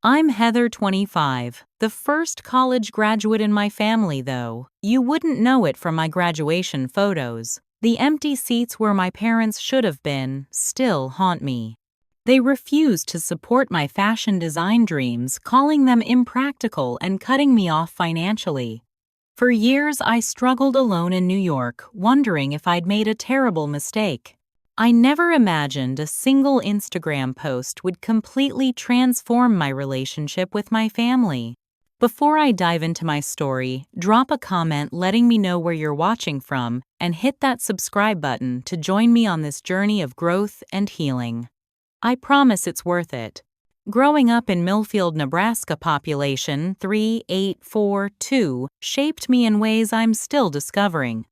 I'm Heather, 25, the first college graduate in my family, though. You wouldn't know it from my graduation photos. The empty seats where my parents should have been still haunt me. They refused to support my fashion design dreams, calling them impractical and cutting me off financially. For years, I struggled alone in New York, wondering if I'd made a terrible mistake. I never imagined a single Instagram post would completely transform my relationship with my family. Before I dive into my story, drop a comment letting me know where you're watching from and hit that subscribe button to join me on this journey of growth and healing. I promise it's worth it. Growing up in Millfield, Nebraska, population 3842 shaped me in ways I'm still discovering.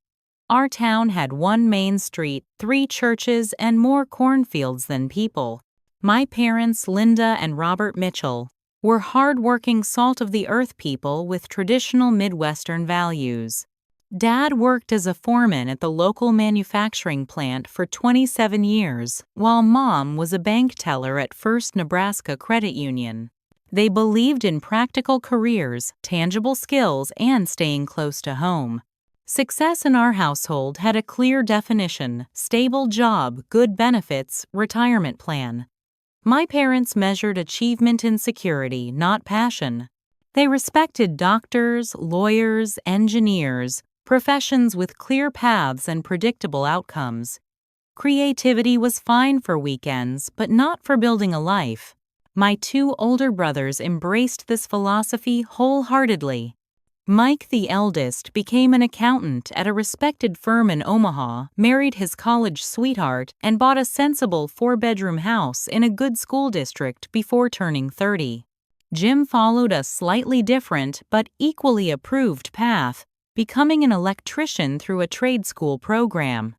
Our town had one main street, 3 churches, and more cornfields than people. My parents, Linda and Robert Mitchell, were hard-working, salt-of-the-earth people with traditional Midwestern values. Dad worked as a foreman at the local manufacturing plant for 27 years, while Mom was a bank teller at First Nebraska Credit Union. They believed in practical careers, tangible skills, and staying close to home. Success in our household had a clear definition: stable job, good benefits, retirement plan. My parents measured achievement in security, not passion. They respected doctors, lawyers, engineers, professions with clear paths and predictable outcomes. Creativity was fine for weekends, but not for building a life. My 2 older brothers embraced this philosophy wholeheartedly. Mike, the eldest, became an accountant at a respected firm in Omaha, married his college sweetheart, and bought a sensible 4-bedroom house in a good school district before turning 30. Jim followed a slightly different but equally approved path, becoming an electrician through a trade school program.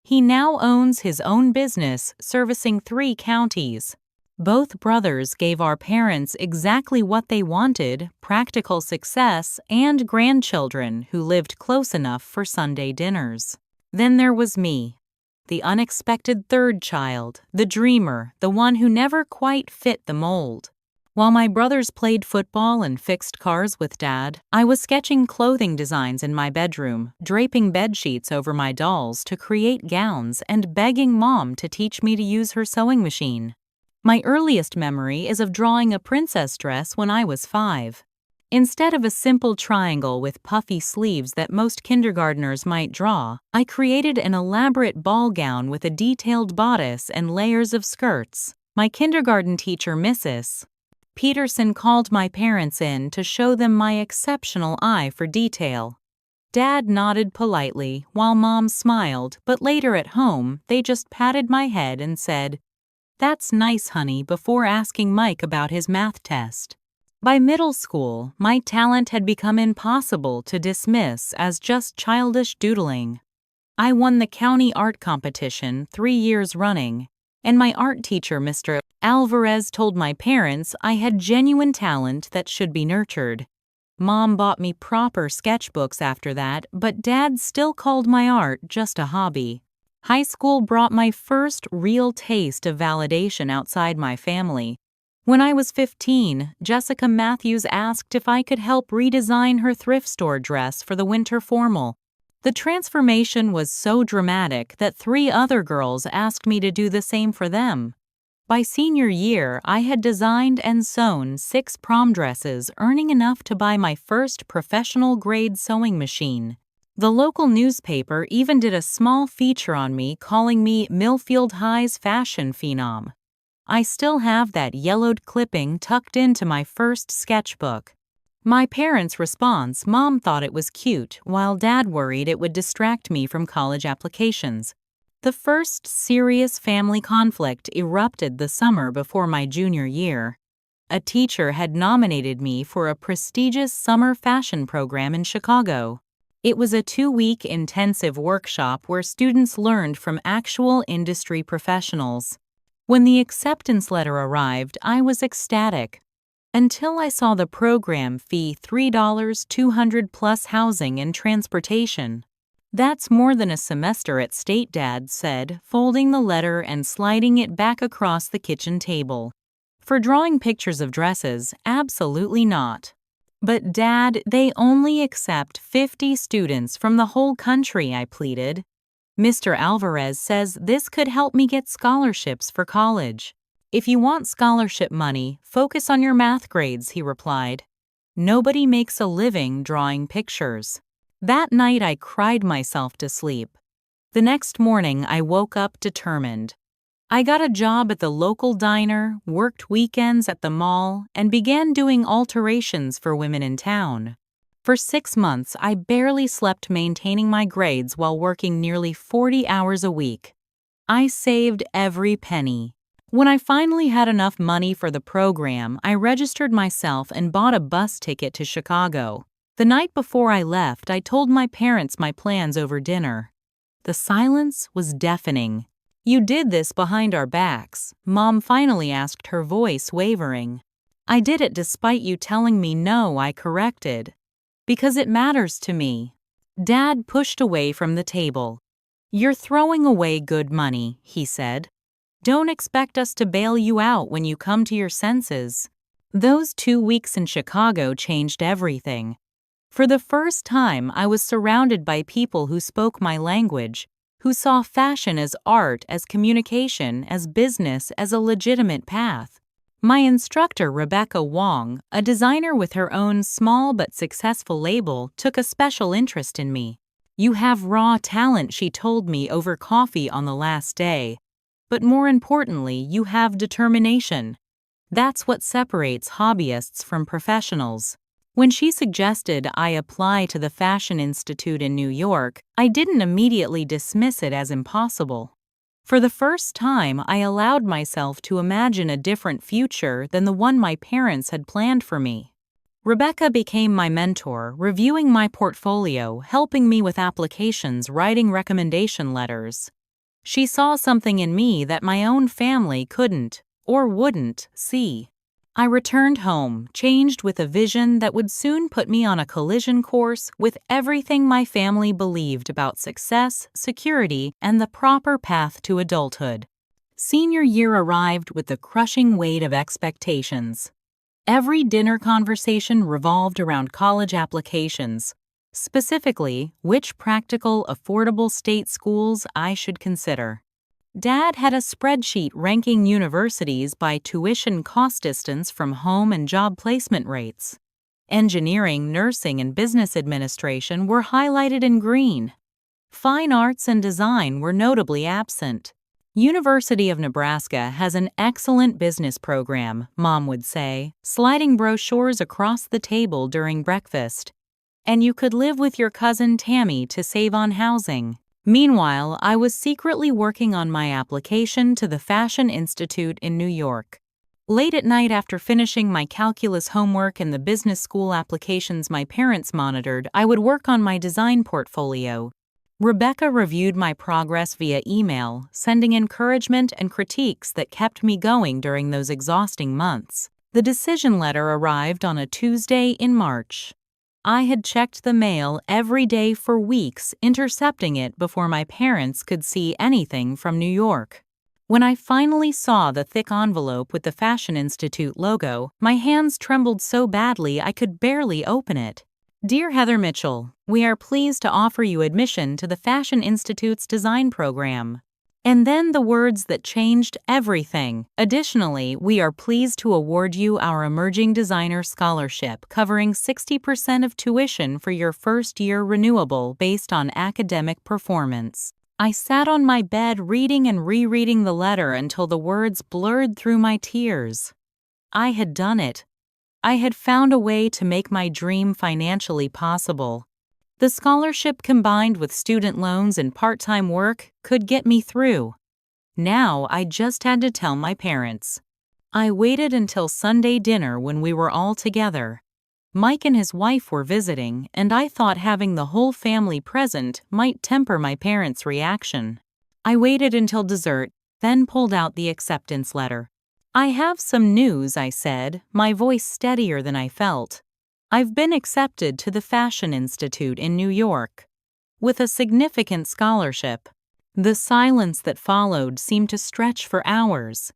He now owns his own business, servicing 3 counties. Both brothers gave our parents exactly what they wanted: practical success and grandchildren who lived close enough for Sunday dinners. Then there was me, the unexpected 3rd child, the dreamer, the one who never quite fit the mold. While my brothers played football and fixed cars with Dad, I was sketching clothing designs in my bedroom, draping bedsheets over my dolls to create gowns, and begging Mom to teach me to use her sewing machine. My earliest memory is of drawing a princess dress when I was 5. Instead of a simple triangle with puffy sleeves that most kindergartners might draw, I created an elaborate ball gown with a detailed bodice and layers of skirts. My kindergarten teacher, Mrs. Peterson, called my parents in to show them my exceptional eye for detail. Dad nodded politely while Mom smiled, but later at home, they just patted my head and said, "That's nice, honey," before asking Mike about his math test. By middle school, my talent had become impossible to dismiss as just childish doodling. I won the county art competition 3 years running, and my art teacher, Mr. Alvarez, told my parents I had genuine talent that should be nurtured. Mom bought me proper sketchbooks after that, but Dad still called my art just a hobby. High school brought my first real taste of validation outside my family. When I was 15, Jessica Matthews asked if I could help redesign her thrift store dress for the winter formal. The transformation was so dramatic that 3 other girls asked me to do the same for them. By senior year, I had designed and sewn 6 prom dresses, earning enough to buy my first professional-grade sewing machine. The local newspaper even did a small feature on me, calling me Millfield High's fashion phenom. I still have that yellowed clipping tucked into my first sketchbook. My parents' response: Mom thought it was cute, while Dad worried it would distract me from college applications. The first serious family conflict erupted the summer before my junior year. A teacher had nominated me for a prestigious summer fashion program in Chicago. It was a 2-week intensive workshop where students learned from actual industry professionals. When the acceptance letter arrived, I was ecstatic. Until I saw the program fee: $3, 200 plus housing and transportation. "That's more than a semester at state," Dad said, folding the letter and sliding it back across the kitchen table. For drawing pictures of dresses, absolutely not. But Dad, they only accept 50 students from the whole country, I pleaded. Mr. Alvarez says this could help me get scholarships for college. If you want scholarship money, focus on your math grades, he replied. Nobody makes a living drawing pictures. That night I cried myself to sleep. The next morning I woke up determined. I got a job at the local diner, worked weekends at the mall, and began doing alterations for women in town. For 6 months, I barely slept maintaining my grades while working nearly 40 hours a week. I saved every penny. When I finally had enough money for the program, I registered myself and bought a bus ticket to Chicago. The night before I left, I told my parents my plans over dinner. The silence was deafening. "You did this behind our backs," Mom finally asked, her voice wavering. "I did it despite you telling me no," I corrected. "Because it matters to me." Dad pushed away from the table. "You're throwing away good money," he said. "Don't expect us to bail you out when you come to your senses." Those 2 weeks in Chicago changed everything. For the first time, I was surrounded by people who spoke my language, who saw fashion as art, as communication, as business, as a legitimate path. My instructor, Rebecca Wong, a designer with her own small but successful label, took a special interest in me. "You have raw talent," she told me over coffee on the last day. "But more importantly, you have determination. That's what separates hobbyists from professionals." When she suggested I apply to the Fashion Institute in New York, I didn't immediately dismiss it as impossible. For the first time, I allowed myself to imagine a different future than the one my parents had planned for me. Rebecca became my mentor, reviewing my portfolio, helping me with applications, writing recommendation letters. She saw something in me that my own family couldn't, or wouldn't, see. I returned home, changed with a vision that would soon put me on a collision course with everything my family believed about success, security, and the proper path to adulthood. Senior year arrived with the crushing weight of expectations. Every dinner conversation revolved around college applications, specifically which practical, affordable state schools I should consider. Dad had a spreadsheet ranking universities by tuition cost distance from home and job placement rates. Engineering, nursing, and business administration were highlighted in green. Fine arts and design were notably absent. University of Nebraska has an excellent business program, Mom would say, sliding brochures across the table during breakfast. And you could live with your cousin Tammy to save on housing. Meanwhile, I was secretly working on my application to the Fashion Institute in New York. Late at night after finishing my calculus homework and the business school applications my parents monitored, I would work on my design portfolio. Rebecca reviewed my progress via email, sending encouragement and critiques that kept me going during those exhausting months. The decision letter arrived on a Tuesday in March. I had checked the mail every day for weeks, intercepting it before my parents could see anything from New York. When I finally saw the thick envelope with the Fashion Institute logo, my hands trembled so badly I could barely open it. "Dear Heather Mitchell, we are pleased to offer you admission to the Fashion Institute's design program." And then the words that changed everything. "Additionally, we are pleased to award you our Emerging Designer Scholarship, covering 60% of tuition for your first year renewable based on academic performance." I sat on my bed reading and rereading the letter until the words blurred through my tears. I had done it. I had found a way to make my dream financially possible. The scholarship, combined with student loans and part-time work, could get me through. Now I just had to tell my parents. I waited until Sunday dinner when we were all together. Mike and his wife were visiting, and I thought having the whole family present might temper my parents' reaction. I waited until dessert, then pulled out the acceptance letter. "I have some news," I said, my voice steadier than I felt. "I've been accepted to the Fashion Institute in New York, with a significant scholarship." The silence that followed seemed to stretch for hours.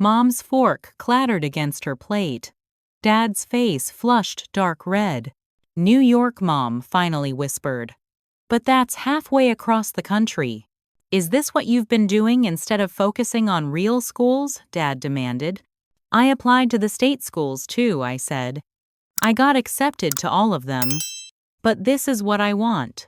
Mom's fork clattered against her plate. Dad's face flushed dark red. "New York, Mom," finally whispered. "But that's halfway across the country." "Is this what you've been doing instead of focusing on real schools?" Dad demanded. "I applied to the state schools too," I said. "I got accepted to all of them. But this is what I want.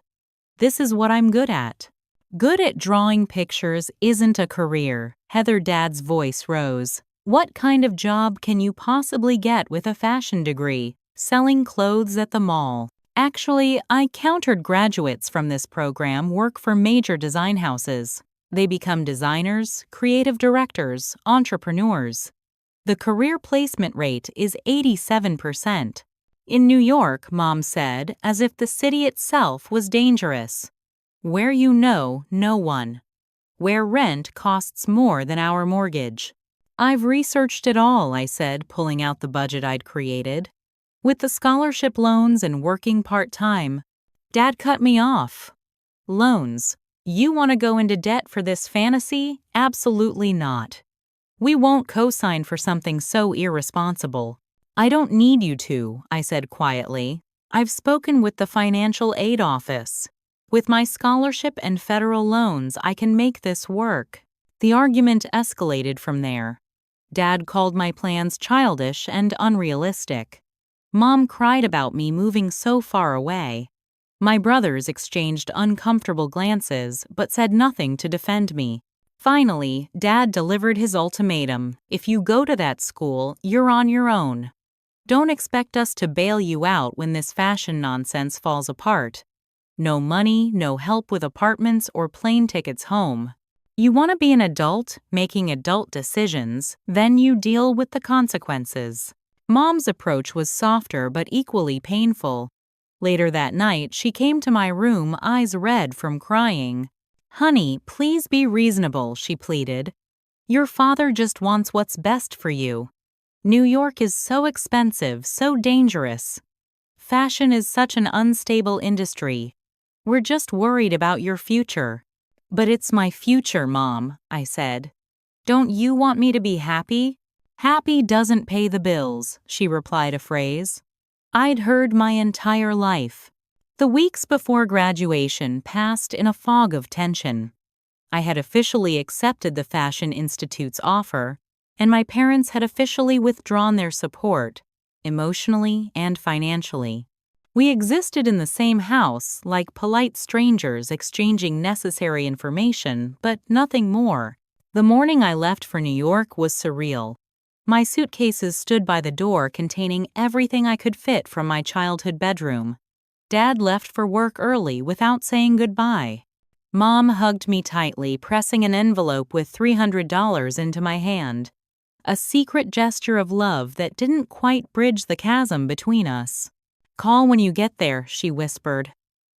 This is what I'm good at." "Good at drawing pictures isn't a career." Heather Dad's voice rose. "What kind of job can you possibly get with a fashion degree, selling clothes at the mall?" Actually, I countered graduates from this program work for major design houses. They become designers, creative directors, entrepreneurs. The career placement rate is 87%. In New York, Mom said, as if the city itself was dangerous. "Where you know no one. Where rent costs more than our mortgage." "I've researched it all," I said, pulling out the budget I'd created. "With the scholarship loans and working part-time." Dad cut me off. "Loans? You want to go into debt for this fantasy? Absolutely not. We won't co-sign for something so irresponsible." "I don't need you to," I said quietly. "I've spoken with the financial aid office. With my scholarship and federal loans, I can make this work." The argument escalated from there. Dad called my plans childish and unrealistic. Mom cried about me moving so far away. My brothers exchanged uncomfortable glances but said nothing to defend me. Finally, Dad delivered his ultimatum. "If you go to that school, you're on your own. Don't expect us to bail you out when this fashion nonsense falls apart. No money, no help with apartments or plane tickets home. You want to be an adult, making adult decisions, then you deal with the consequences." Mom's approach was softer but equally painful. Later that night, she came to my room, eyes red from crying. "Honey, please be reasonable," she pleaded. "Your father just wants what's best for you. New York is so expensive, so dangerous. Fashion is such an unstable industry. We're just worried about your future." "But it's my future, Mom," I said. "Don't you want me to be happy?" "Happy doesn't pay the bills," she replied, a phrase I'd heard my entire life. The weeks before graduation passed in a fog of tension. I had officially accepted the Fashion Institute's offer, and my parents had officially withdrawn their support, emotionally and financially. We existed in the same house, like polite strangers exchanging necessary information, but nothing more. The morning I left for New York was surreal. My suitcases stood by the door containing everything I could fit from my childhood bedroom. Dad left for work early without saying goodbye. Mom hugged me tightly, pressing an envelope with $300 into my hand. A secret gesture of love that didn't quite bridge the chasm between us. "Call when you get there," she whispered.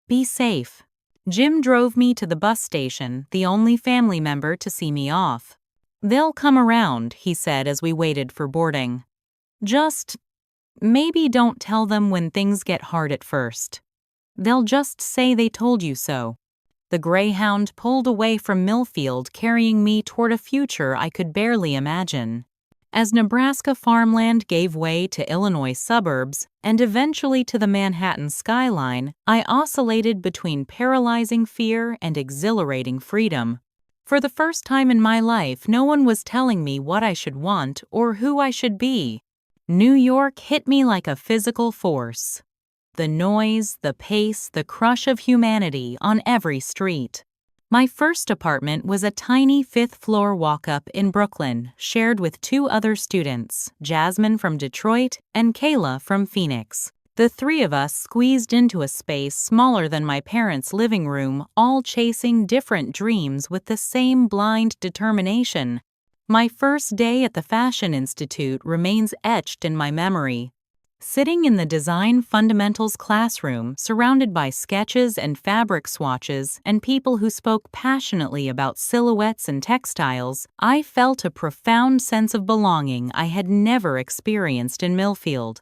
"Be safe." Jim drove me to the bus station, the only family member to see me off. "They'll come around," he said as we waited for boarding. "Just maybe don't tell them when things get hard at first. They'll just say they told you so." The Greyhound pulled away from Millfield, carrying me toward a future I could barely imagine. As Nebraska farmland gave way to Illinois suburbs and eventually to the Manhattan skyline, I oscillated between paralyzing fear and exhilarating freedom. For the first time in my life, no one was telling me what I should want or who I should be. New York hit me like a physical force. The noise, the pace, the crush of humanity on every street. My first apartment was a tiny fifth-floor walk-up in Brooklyn, shared with two other students, Jasmine from Detroit and Kayla from Phoenix. The three of us squeezed into a space smaller than my parents' living room, all chasing different dreams with the same blind determination. My first day at the Fashion Institute remains etched in my memory. Sitting in the Design Fundamentals classroom, surrounded by sketches and fabric swatches and people who spoke passionately about silhouettes and textiles, I felt a profound sense of belonging I had never experienced in Millfield.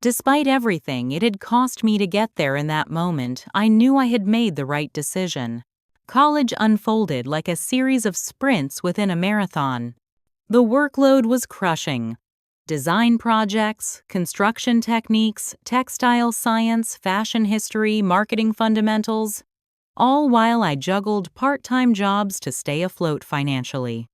Despite everything it had cost me to get there in that moment, I knew I had made the right decision. College unfolded like a series of sprints within a marathon. The workload was crushing. Design projects, construction techniques, textile science, fashion history, marketing fundamentals, all while I juggled part-time jobs to stay afloat financially.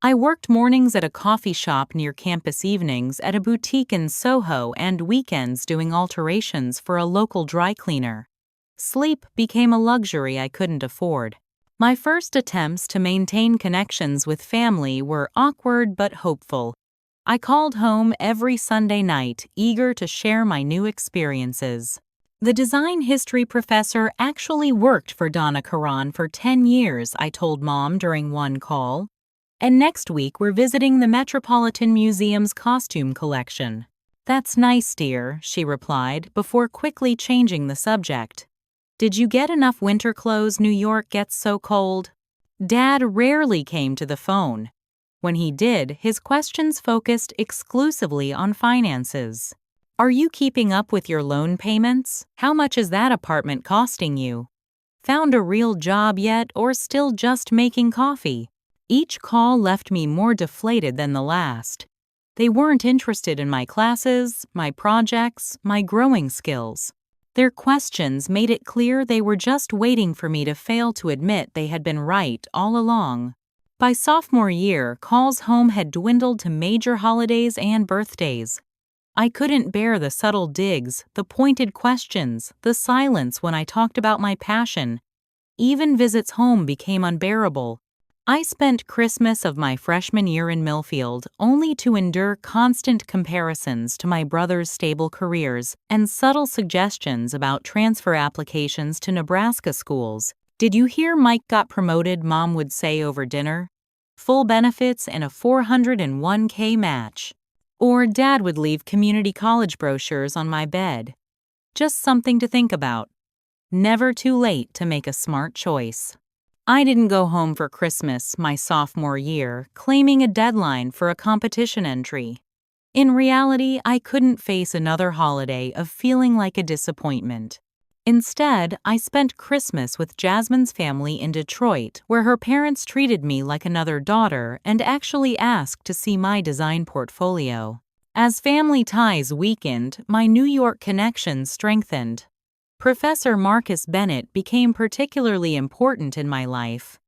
I worked mornings at a coffee shop near campus, evenings at a boutique in Soho, and weekends doing alterations for a local dry cleaner. Sleep became a luxury I couldn't afford. My first attempts to maintain connections with family were awkward but hopeful. I called home every Sunday night, eager to share my new experiences. The design history professor actually worked for Donna Karan for 10 years, I told Mom during one call. And next week we're visiting the Metropolitan Museum's costume collection. That's nice, dear, she replied, before quickly changing the subject. Did you get enough winter clothes? New York gets so cold. Dad rarely came to the phone. When he did, his questions focused exclusively on finances. Are you keeping up with your loan payments? How much is that apartment costing you? Found a real job yet, or still just making coffee? Each call left me more deflated than the last. They weren't interested in my classes, my projects, my growing skills. Their questions made it clear they were just waiting for me to fail to admit they had been right all along. By sophomore year, calls home had dwindled to major holidays and birthdays. I couldn't bear the subtle digs, the pointed questions, the silence when I talked about my passion. Even visits home became unbearable. I spent Christmas of my freshman year in Millfield only to endure constant comparisons to my brother's stable careers and subtle suggestions about transfer applications to Nebraska schools. Did you hear Mike got promoted? Mom would say over dinner. Full benefits and a 401k match. Or Dad would leave community college brochures on my bed. Just something to think about. Never too late to make a smart choice. I didn't go home for Christmas my sophomore year, claiming a deadline for a competition entry. In reality, I couldn't face another holiday of feeling like a disappointment. Instead, I spent Christmas with Jasmine's family in Detroit, where her parents treated me like another daughter and actually asked to see my design portfolio. As family ties weakened, my New York connections strengthened. Professor Marcus Bennett became particularly important in my life.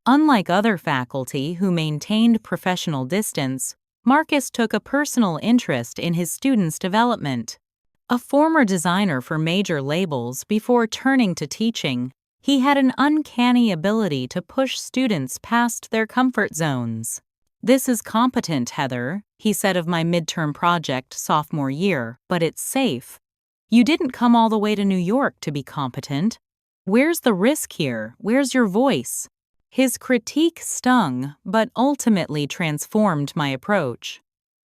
Unlike other faculty who maintained professional distance, Marcus took a personal interest in his students' development. A former designer for major labels before turning to teaching, he had an uncanny ability to push students past their comfort zones. "This is competent, Heather," he said of my midterm project sophomore year, "but it's safe. You didn't come all the way to New York to be competent. Where's the risk here? Where's your voice?" His critique stung, but ultimately transformed my approach.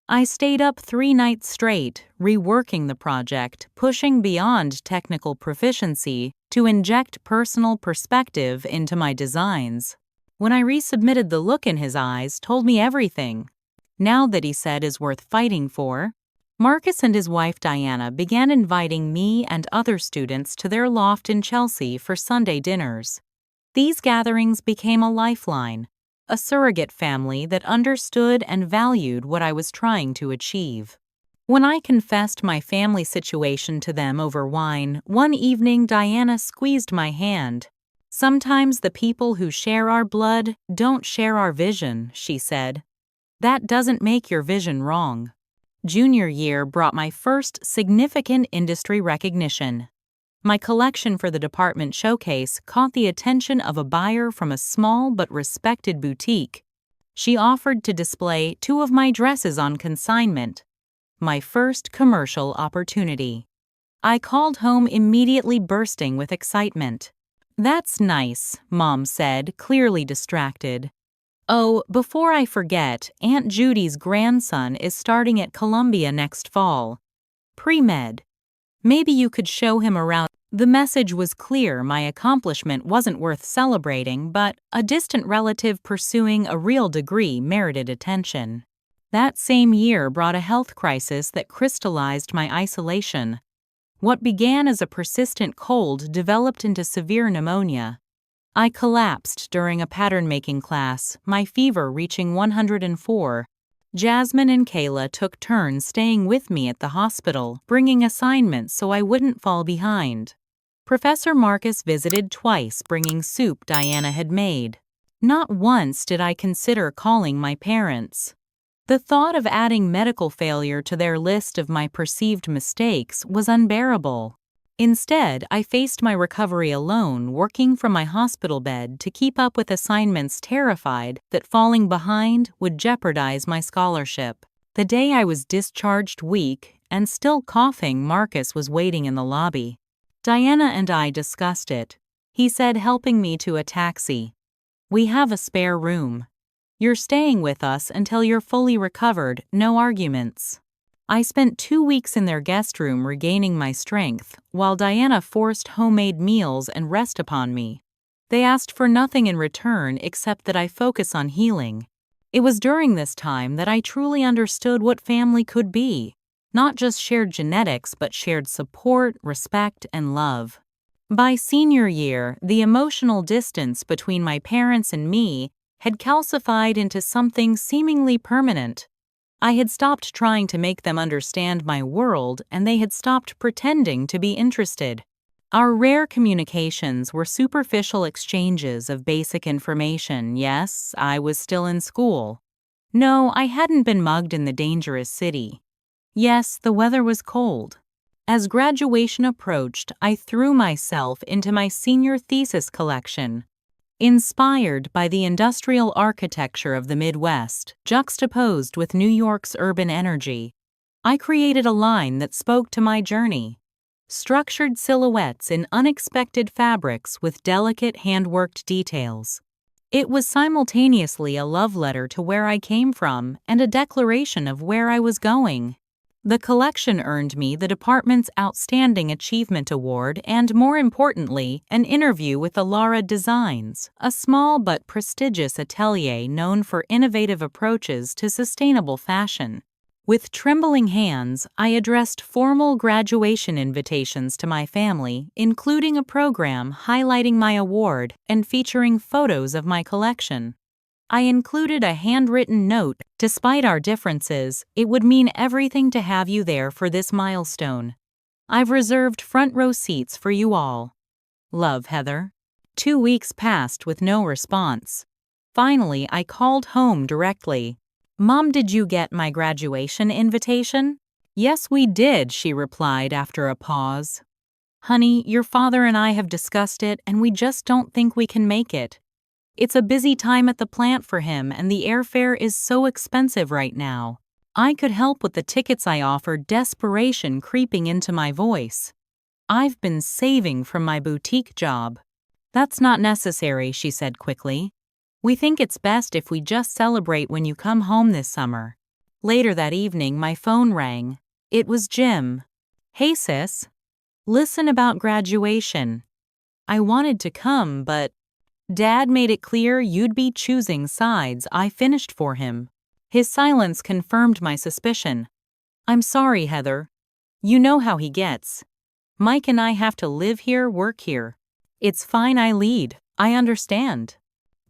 I stayed up 3 nights straight, reworking the project, pushing beyond technical proficiency to inject personal perspective into my designs. When I resubmitted, the look in his eyes told me everything. Now that he said is worth fighting for. Marcus and his wife Diana began inviting me and other students to their loft in Chelsea for Sunday dinners. These gatherings became a lifeline, a surrogate family that understood and valued what I was trying to achieve. When I confessed my family situation to them over wine, one evening Diana squeezed my hand. "Sometimes the people who share our blood don't share our vision," she said. "That doesn't make your vision wrong." Junior year brought my first significant industry recognition. My collection for the department showcase caught the attention of a buyer from a small but respected boutique. She offered to display 2 of my dresses on consignment. My first commercial opportunity. I called home immediately, bursting with excitement. "That's nice," Mom said, clearly distracted. "Oh, before I forget, Aunt Judy's grandson is starting at Columbia next fall. Pre-med. Maybe you could show him around." The message was clear. My accomplishment wasn't worth celebrating, but a distant relative pursuing a real degree merited attention. That same year brought a health crisis that crystallized my isolation. What began as a persistent cold developed into severe pneumonia. I collapsed during a pattern-making class, my fever reaching 104. Jasmine and Kayla took turns staying with me at the hospital, bringing assignments so I wouldn't fall behind. Professor Marcus visited twice, bringing soup Diana had made. Not once did I consider calling my parents. The thought of adding medical failure to their list of my perceived mistakes was unbearable. Instead, I faced my recovery alone, working from my hospital bed to keep up with assignments, terrified that falling behind would jeopardize my scholarship. The day I was discharged, weak and still coughing, Marcus was waiting in the lobby. Diana and I discussed it. He said, helping me to a taxi. "We have a spare room. You're staying with us until you're fully recovered, no arguments." I spent 2 weeks in their guest room regaining my strength, while Diana forced homemade meals and rest upon me. They asked for nothing in return except that I focus on healing. It was during this time that I truly understood what family could be. Not just shared genetics, but shared support, respect, and love. By senior year, the emotional distance between my parents and me had calcified into something seemingly permanent. I had stopped trying to make them understand my world, and they had stopped pretending to be interested. Our rare communications were superficial exchanges of basic information. Yes, I was still in school. No, I hadn't been mugged in the dangerous city. Yes, the weather was cold. As graduation approached, I threw myself into my senior thesis collection. Inspired by the industrial architecture of the Midwest, juxtaposed with New York's urban energy, I created a line that spoke to my journey. Structured silhouettes in unexpected fabrics with delicate hand-worked details. It was simultaneously a love letter to where I came from and a declaration of where I was going. The collection earned me the department's Outstanding Achievement Award and, more importantly, an interview with Alara Designs, a small but prestigious atelier known for innovative approaches to sustainable fashion. With trembling hands, I addressed formal graduation invitations to my family, including a program highlighting my award and featuring photos of my collection. I included a handwritten note. "Despite our differences, it would mean everything to have you there for this milestone. I've reserved front row seats for you all. Love, Heather." 2 weeks passed with no response. Finally, I called home directly. "Mom, did you get my graduation invitation?" "Yes, we did," she replied after a pause. "Honey, your father and I have discussed it, and we just don't think we can make it. It's a busy time at the plant for him, and the airfare is so expensive right now. I could help with the tickets," I offered, desperation creeping into my voice. "I've been saving from my boutique job." "That's not necessary," she said quickly. "We think it's best if we just celebrate when you come home this summer." Later that evening, my phone rang. It was Jim. "Hey sis, listen about graduation. I wanted to come, but Dad made it clear you'd be choosing sides." I finished for him. His silence confirmed my suspicion. "I'm sorry, Heather. You know how he gets. Mike and I have to live here, work here. It's fine, I lead. I understand."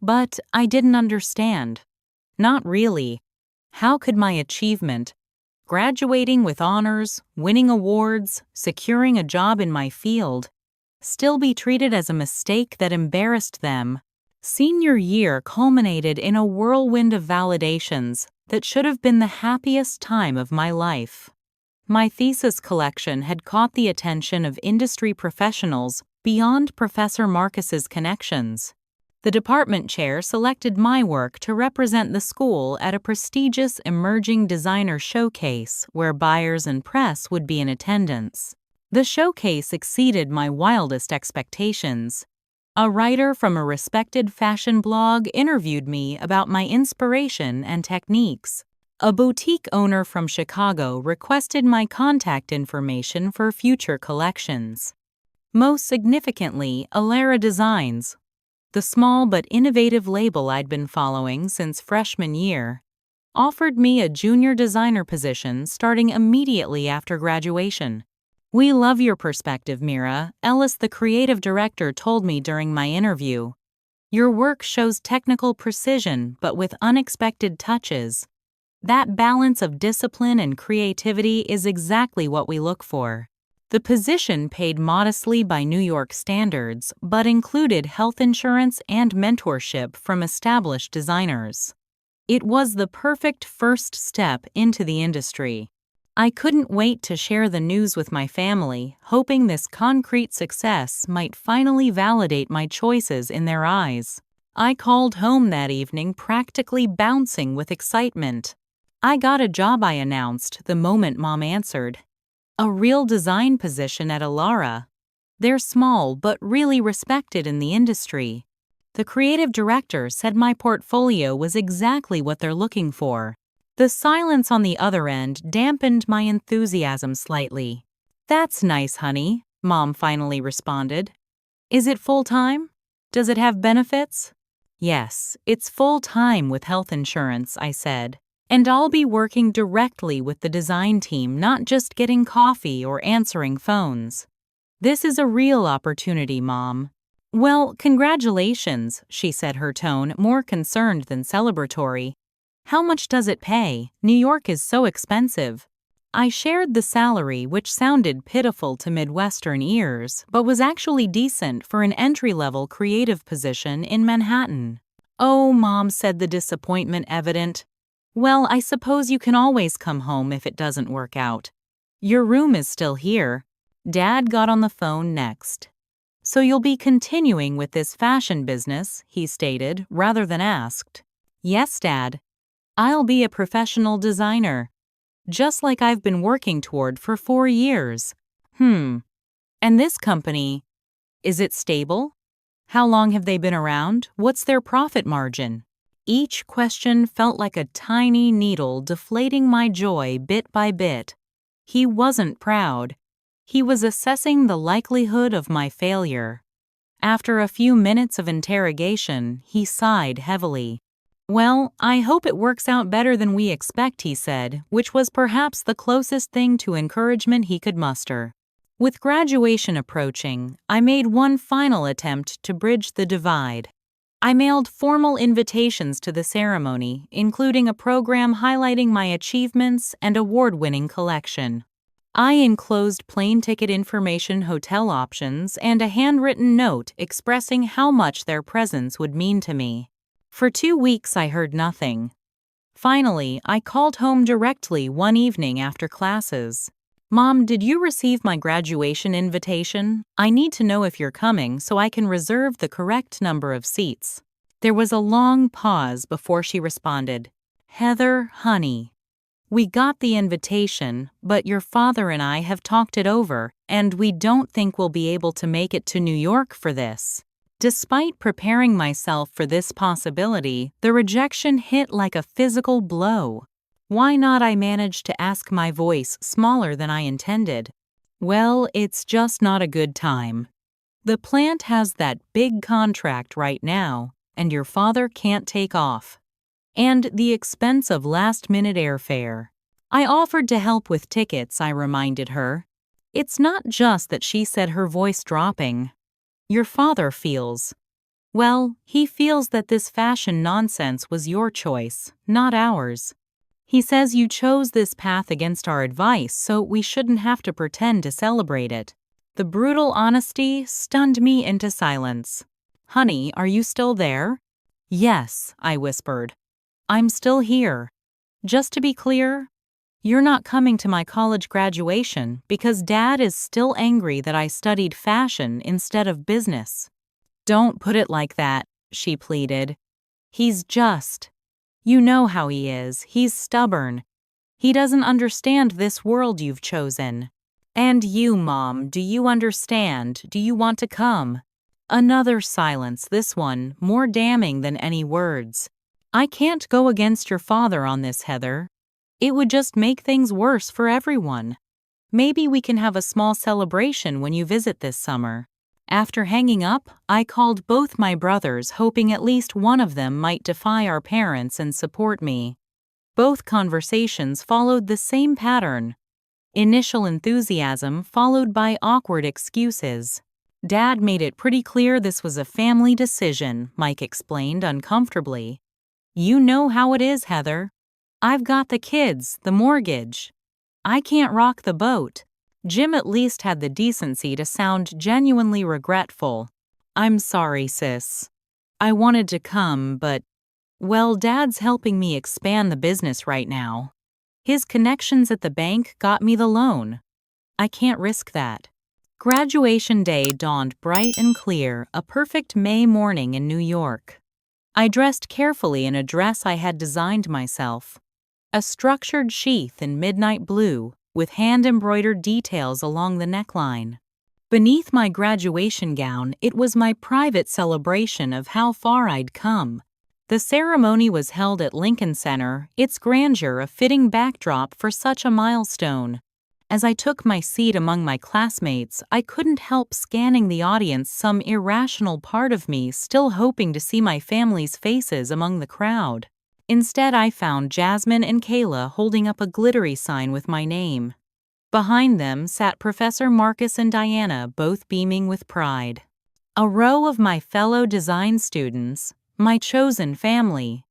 But I didn't understand. Not really. How could my achievement, graduating with honors, winning awards, securing a job in my field, still be treated as a mistake that embarrassed them? Senior year culminated in a whirlwind of validations that should have been the happiest time of my life. My thesis collection had caught the attention of industry professionals beyond Professor Marcus's connections. The department chair selected my work to represent the school at a prestigious emerging designer showcase where buyers and press would be in attendance. The showcase exceeded my wildest expectations. A writer from a respected fashion blog interviewed me about my inspiration and techniques. A boutique owner from Chicago requested my contact information for future collections. Most significantly, Alara Designs, the small but innovative label I'd been following since freshman year, offered me a junior designer position starting immediately after graduation. "We love your perspective, Mira," Ellis, the creative director, told me during my interview. "Your work shows technical precision but with unexpected touches. That balance of discipline and creativity is exactly what we look for. The position paid modestly by New York standards, but included health insurance and mentorship from established designers. It was the perfect first step into the industry. I couldn't wait to share the news with my family, hoping this concrete success might finally validate my choices in their eyes. I called home that evening practically bouncing with excitement. "I got a job," I announced the moment Mom answered. "A real design position at Alara. They're small but really respected in the industry. The creative director said my portfolio was exactly what they're looking for." The silence on the other end dampened my enthusiasm slightly. "That's nice, honey," Mom finally responded. "Is it full-time? Does it have benefits?" "Yes, it's full-time with health insurance," I said. "And I'll be working directly with the design team, not just getting coffee or answering phones." "This is a real opportunity, Mom." "Well, congratulations," she said, her tone more concerned than celebratory. "How much does it pay? New York is so expensive." I shared the salary, which sounded pitiful to Midwestern ears, but was actually decent for an entry-level creative position in Manhattan. "Oh," Mom said, the disappointment evident. "Well, I suppose you can always come home if it doesn't work out. Your room is still here." Dad got on the phone next. "So you'll be continuing with this fashion business," he stated, rather than asked. "Yes, Dad. I'll be a professional designer. Just like I've been working toward for 4 years." And this company, is it stable? How long have they been around? What's their profit margin?" Each question felt like a tiny needle deflating my joy bit by bit. He wasn't proud. He was assessing the likelihood of my failure. After a few minutes of interrogation, he sighed heavily. "Well, I hope it works out better than we expect," he said, which was perhaps the closest thing to encouragement he could muster. With graduation approaching, I made one final attempt to bridge the divide. I mailed formal invitations to the ceremony, including a program highlighting my achievements and award-winning collection. I enclosed plane ticket information, hotel options, and a handwritten note expressing how much their presence would mean to me. For 2 weeks I heard nothing. Finally, I called home directly one evening after classes. "Mom, did you receive my graduation invitation? I need to know if you're coming so I can reserve the correct number of seats." There was a long pause before she responded. "Heather, honey, we got the invitation, but your father and I have talked it over, and we don't think we'll be able to make it to New York for this." Despite preparing myself for this possibility, the rejection hit like a physical blow. Why not, I managed to ask, my voice smaller than I intended. "Well, it's just not a good time. The plant has that big contract right now, and your father can't take off. And the expense of last-minute airfare." I offered to help with tickets, I reminded her. It's not just that, she said, her voice dropping. "Your father feels. Well, he feels that this fashion nonsense was your choice, not ours. He says you chose this path against our advice, so we shouldn't have to pretend to celebrate it." The brutal honesty stunned me into silence. "Honey, are you still there?" "Yes," I whispered. "I'm still here. Just to be clear, you're not coming to my college graduation because Dad is still angry that I studied fashion instead of business." "Don't put it like that," she pleaded. "He's just. You know how he is. He's stubborn. He doesn't understand this world you've chosen. And you, Mom, do you understand? Do you want to come?" Another silence, this one more damning than any words. "I can't go against your father on this, Heather. It would just make things worse for everyone. Maybe we can have a small celebration when you visit this summer." After hanging up, I called both my brothers, hoping at least one of them might defy our parents and support me. Both conversations followed the same pattern. Initial enthusiasm followed by awkward excuses. "Dad made it pretty clear this was a family decision," Mike explained uncomfortably. "You know how it is, Heather. I've got the kids, the mortgage. I can't rock the boat. Jim at least had the decency to sound genuinely regretful. I'm sorry, sis. I wanted to come, but, well, Dad's helping me expand the business right now. His connections at the bank got me the loan. I can't risk that. Graduation day dawned bright and clear, a perfect May morning in New York. I dressed carefully in a dress I had designed myself. A structured sheath in midnight blue, with hand-embroidered details along the neckline. Beneath my graduation gown, it was my private celebration of how far I'd come. The ceremony was held at Lincoln Center, its grandeur a fitting backdrop for such a milestone. As I took my seat among my classmates, I couldn't help scanning the audience, some irrational part of me still hoping to see my family's faces among the crowd. Instead, I found Jasmine and Kayla holding up a glittery sign with my name. Behind them sat Professor Marcus and Diana, both beaming with pride. A row of my fellow design students, my chosen family,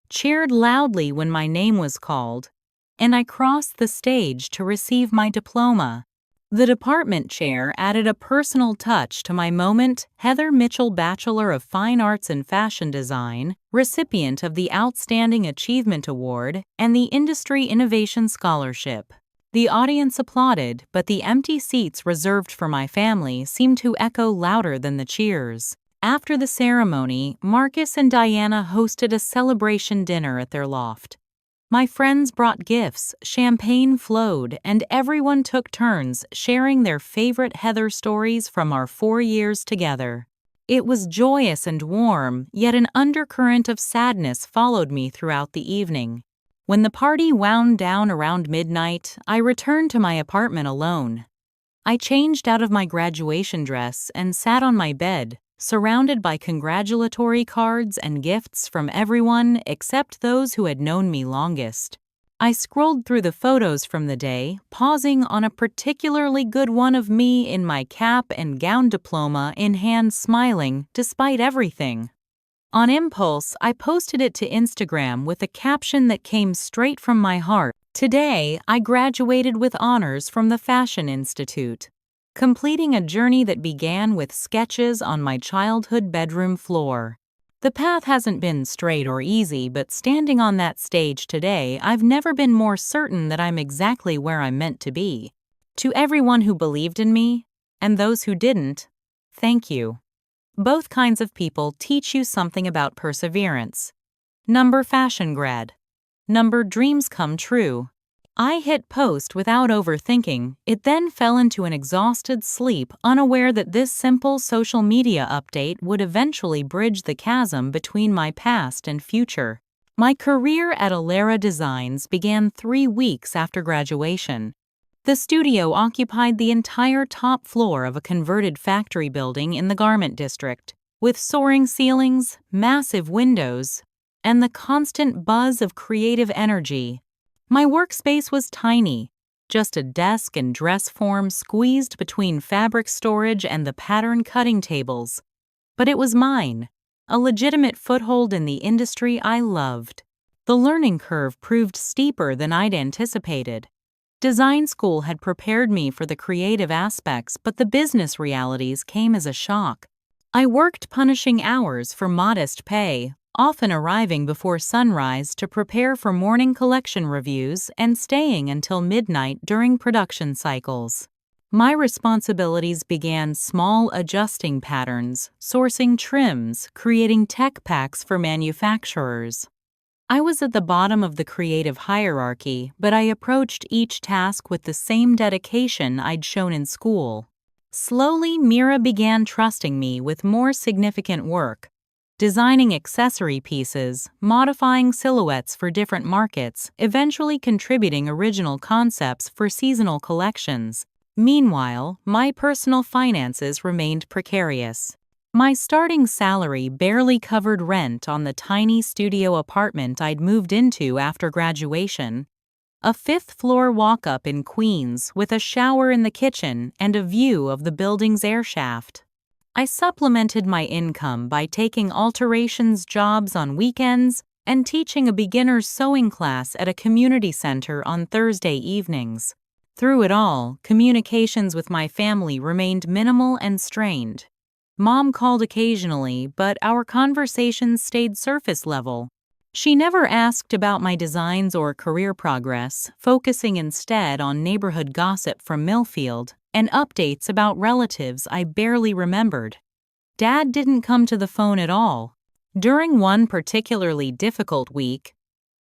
cheered loudly when my name was called, and I crossed the stage to receive my diploma. The department chair added a personal touch to my moment. Heather Mitchell, Bachelor of Fine Arts and Fashion Design, recipient of the Outstanding Achievement Award and the Industry Innovation Scholarship. The audience applauded, but the empty seats reserved for my family seemed to echo louder than the cheers. After the ceremony, Marcus and Diana hosted a celebration dinner at their loft. My friends brought gifts, champagne flowed, and everyone took turns sharing their favorite Heather stories from our 4 years together. It was joyous and warm, yet an undercurrent of sadness followed me throughout the evening. When the party wound down around midnight, I returned to my apartment alone. I changed out of my graduation dress and sat on my bed, surrounded by congratulatory cards and gifts from everyone except those who had known me longest. I scrolled through the photos from the day, pausing on a particularly good one of me in my cap and gown, diploma in hand, smiling despite everything. On impulse, I posted it to Instagram with a caption that came straight from my heart. Today, I graduated with honors from the Fashion Institute, completing a journey that began with sketches on my childhood bedroom floor. The path hasn't been straight or easy, but standing on that stage today, I've never been more certain that I'm exactly where I'm meant to be. To everyone who believed in me, and those who didn't, thank you. Both kinds of people teach you something about perseverance. Number fashion grad. Number dreams come true. I hit post without overthinking. It then fell into an exhausted sleep, unaware that this simple social media update would eventually bridge the chasm between my past and future. My career at Alera Designs began 3 weeks after graduation. The studio occupied the entire top floor of a converted factory building in the garment district, with soaring ceilings, massive windows, and the constant buzz of creative energy. My workspace was tiny, just a desk and dress form squeezed between fabric storage and the pattern cutting tables. But it was mine, a legitimate foothold in the industry I loved. The learning curve proved steeper than I'd anticipated. Design school had prepared me for the creative aspects, but the business realities came as a shock. I worked punishing hours for modest pay, often arriving before sunrise to prepare for morning collection reviews and staying until midnight during production cycles. My responsibilities began small adjusting patterns, sourcing trims, creating tech packs for manufacturers. I was at the bottom of the creative hierarchy, but I approached each task with the same dedication I'd shown in school. Slowly, Mira began trusting me with more significant work, designing accessory pieces, modifying silhouettes for different markets, eventually contributing original concepts for seasonal collections. Meanwhile, my personal finances remained precarious. My starting salary barely covered rent on the tiny studio apartment I'd moved into after graduation, a 5th-floor walk-up in Queens with a shower in the kitchen and a view of the building's air shaft. I supplemented my income by taking alterations jobs on weekends and teaching a beginner's sewing class at a community center on Thursday evenings. Through it all, communications with my family remained minimal and strained. Mom called occasionally, but our conversations stayed surface level. She never asked about my designs or career progress, focusing instead on neighborhood gossip from Millfield and updates about relatives I barely remembered. Dad didn't come to the phone at all. During one particularly difficult week,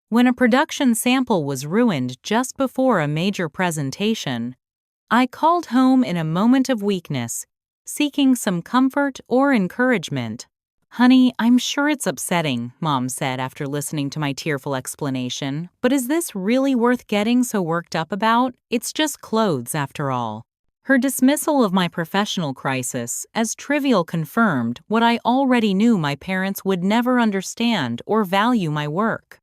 when a production sample was ruined just before a major presentation, I called home in a moment of weakness, seeking some comfort or encouragement. "Honey, I'm sure it's upsetting," Mom said after listening to my tearful explanation, "but is this really worth getting so worked up about? It's just clothes, after all." Her dismissal of my professional crisis as trivial confirmed what I already knew: my parents would never understand or value my work.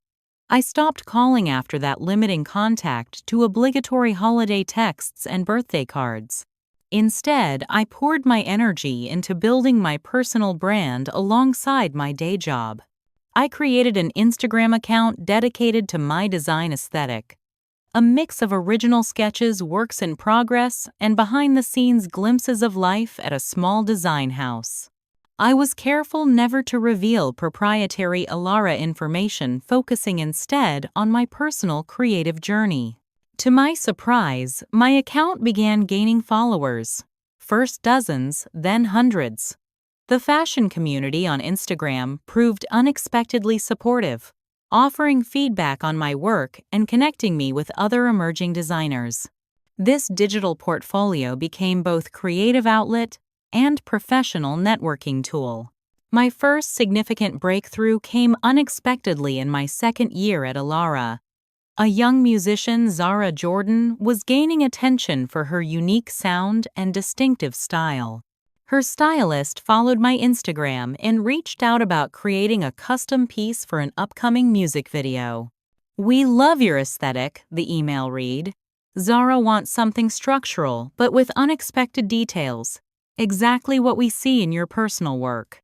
I stopped calling after that, limiting contact to obligatory holiday texts and birthday cards. Instead, I poured my energy into building my personal brand alongside my day job. I created an Instagram account dedicated to my design aesthetic, a mix of original sketches, works in progress, and behind-the-scenes glimpses of life at a small design house. I was careful never to reveal proprietary Alara information, focusing instead on my personal creative journey. To my surprise, my account began gaining followers, first dozens, then hundreds. The fashion community on Instagram proved unexpectedly supportive, offering feedback on my work and connecting me with other emerging designers. This digital portfolio became both creative outlet and professional networking tool. My first significant breakthrough came unexpectedly in my second year at Alara. A young musician, Zara Jordan, was gaining attention for her unique sound and distinctive style. Her stylist followed my Instagram and reached out about creating a custom piece for an upcoming music video. "We love your aesthetic," the email read. "Zara wants something structural, but with unexpected details. Exactly what we see in your personal work."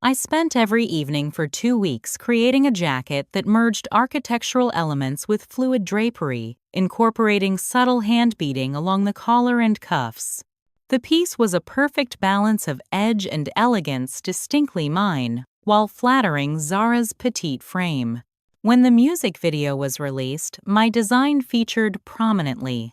I spent every evening for 2 weeks creating a jacket that merged architectural elements with fluid drapery, incorporating subtle hand beading along the collar and cuffs. The piece was a perfect balance of edge and elegance, distinctly mine, while flattering Zara's petite frame. When the music video was released, my design featured prominently.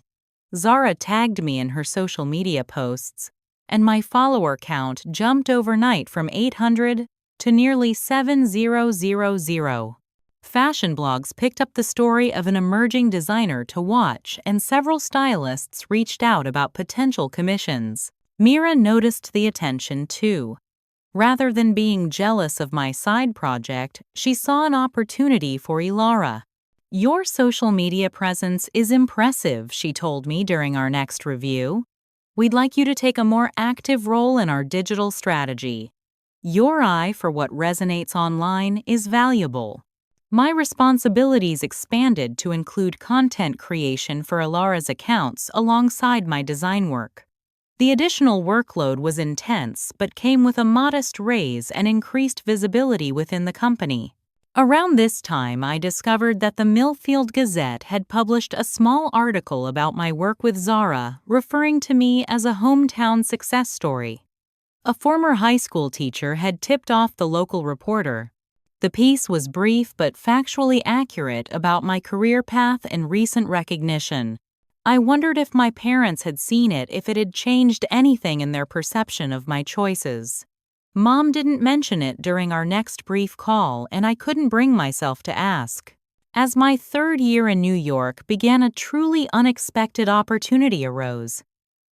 Zara tagged me in her social media posts, and my follower count jumped overnight from 800 to nearly 7,000. Fashion blogs picked up the story of an emerging designer to watch, and several stylists reached out about potential commissions. Mira noticed the attention too. Rather than being jealous of my side project, she saw an opportunity for Alara. "Your social media presence is impressive," she told me during our next review. "We'd like you to take a more active role in our digital strategy. Your eye for what resonates online is valuable." My responsibilities expanded to include content creation for Alara's accounts alongside my design work. The additional workload was intense but came with a modest raise and increased visibility within the company. Around this time, I discovered that the Millfield Gazette had published a small article about my work with Zara, referring to me as a hometown success story. A former high school teacher had tipped off the local reporter. The piece was brief but factually accurate about my career path and recent recognition. I wondered if my parents had seen it, if it had changed anything in their perception of my choices. Mom didn't mention it during our next brief call, and I couldn't bring myself to ask. As my third year in New York began, a truly unexpected opportunity arose.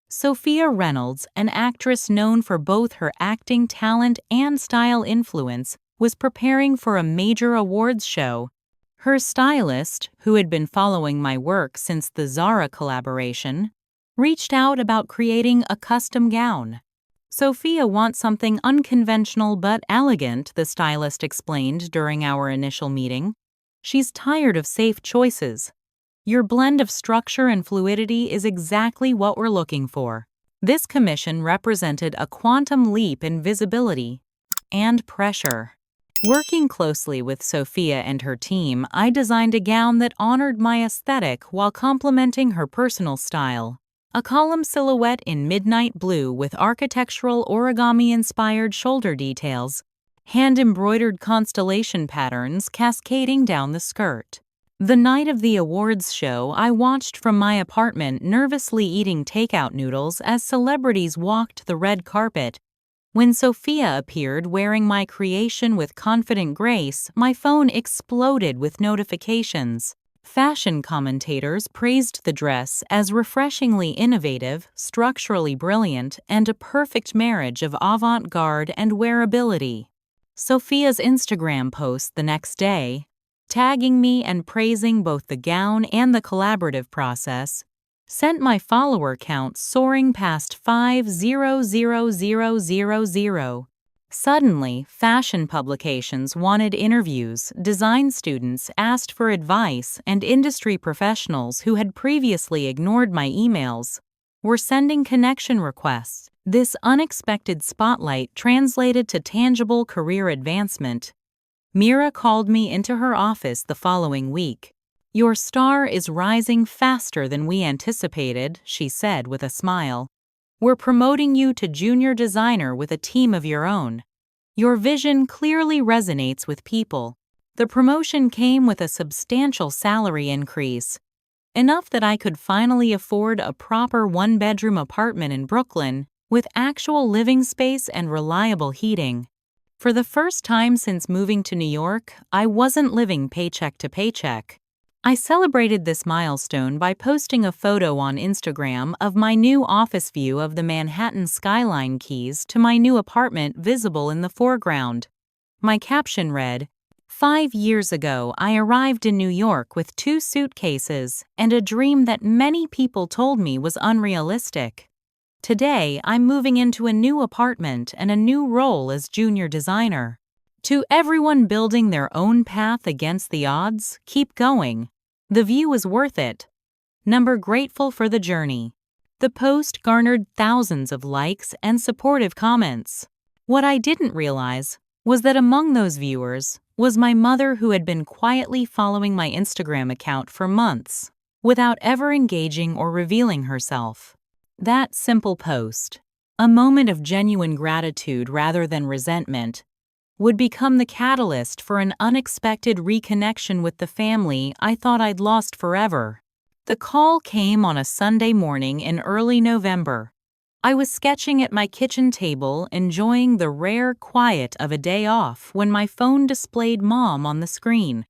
Sophia Reynolds, an actress known for both her acting talent and style influence, was preparing for a major awards show. Her stylist, who had been following my work since the Zara collaboration, reached out about creating a custom gown. "Sophia wants something unconventional but elegant," the stylist explained during our initial meeting. "She's tired of safe choices. Your blend of structure and fluidity is exactly what we're looking for." This commission represented a quantum leap in visibility and pressure. Working closely with Sophia and her team, I designed a gown that honored my aesthetic while complementing her personal style. A column silhouette in midnight blue with architectural origami-inspired shoulder details, hand-embroidered constellation patterns cascading down the skirt. The night of the awards show, I watched from my apartment, nervously eating takeout noodles as celebrities walked the red carpet. When Sophia appeared wearing my creation with confident grace, my phone exploded with notifications. Fashion commentators praised the dress as refreshingly innovative, structurally brilliant, and a perfect marriage of avant-garde and wearability. Sophia's Instagram post the next day, tagging me and praising both the gown and the collaborative process, sent my follower count soaring past 500,000. Suddenly, fashion publications wanted interviews, design students asked for advice, and industry professionals who had previously ignored my emails were sending connection requests. This unexpected spotlight translated to tangible career advancement. Mira called me into her office the following week. "Your star is rising faster than we anticipated," she said with a smile. "We're promoting you to junior designer with a team of your own. Your vision clearly resonates with people." The promotion came with a substantial salary increase, enough that I could finally afford a proper one-bedroom apartment in Brooklyn with actual living space and reliable heating. For the first time since moving to New York, I wasn't living paycheck to paycheck. I celebrated this milestone by posting a photo on Instagram of my new office view of the Manhattan skyline, keys to my new apartment visible in the foreground. My caption read, "5 years ago, I arrived in New York with 2 suitcases and a dream that many people told me was unrealistic. Today, I'm moving into a new apartment and a new role as junior designer. To everyone building their own path against the odds, keep going. The view is worth it. Number grateful for the journey." The post garnered thousands of likes and supportive comments. What I didn't realize was that among those viewers was my mother, who had been quietly following my Instagram account for months without ever engaging or revealing herself. That simple post, a moment of genuine gratitude rather than resentment, would become the catalyst for an unexpected reconnection with the family I thought I'd lost forever. The call came on a Sunday morning in early November. I was sketching at my kitchen table, enjoying the rare quiet of a day off, when my phone displayed Mom on the screen.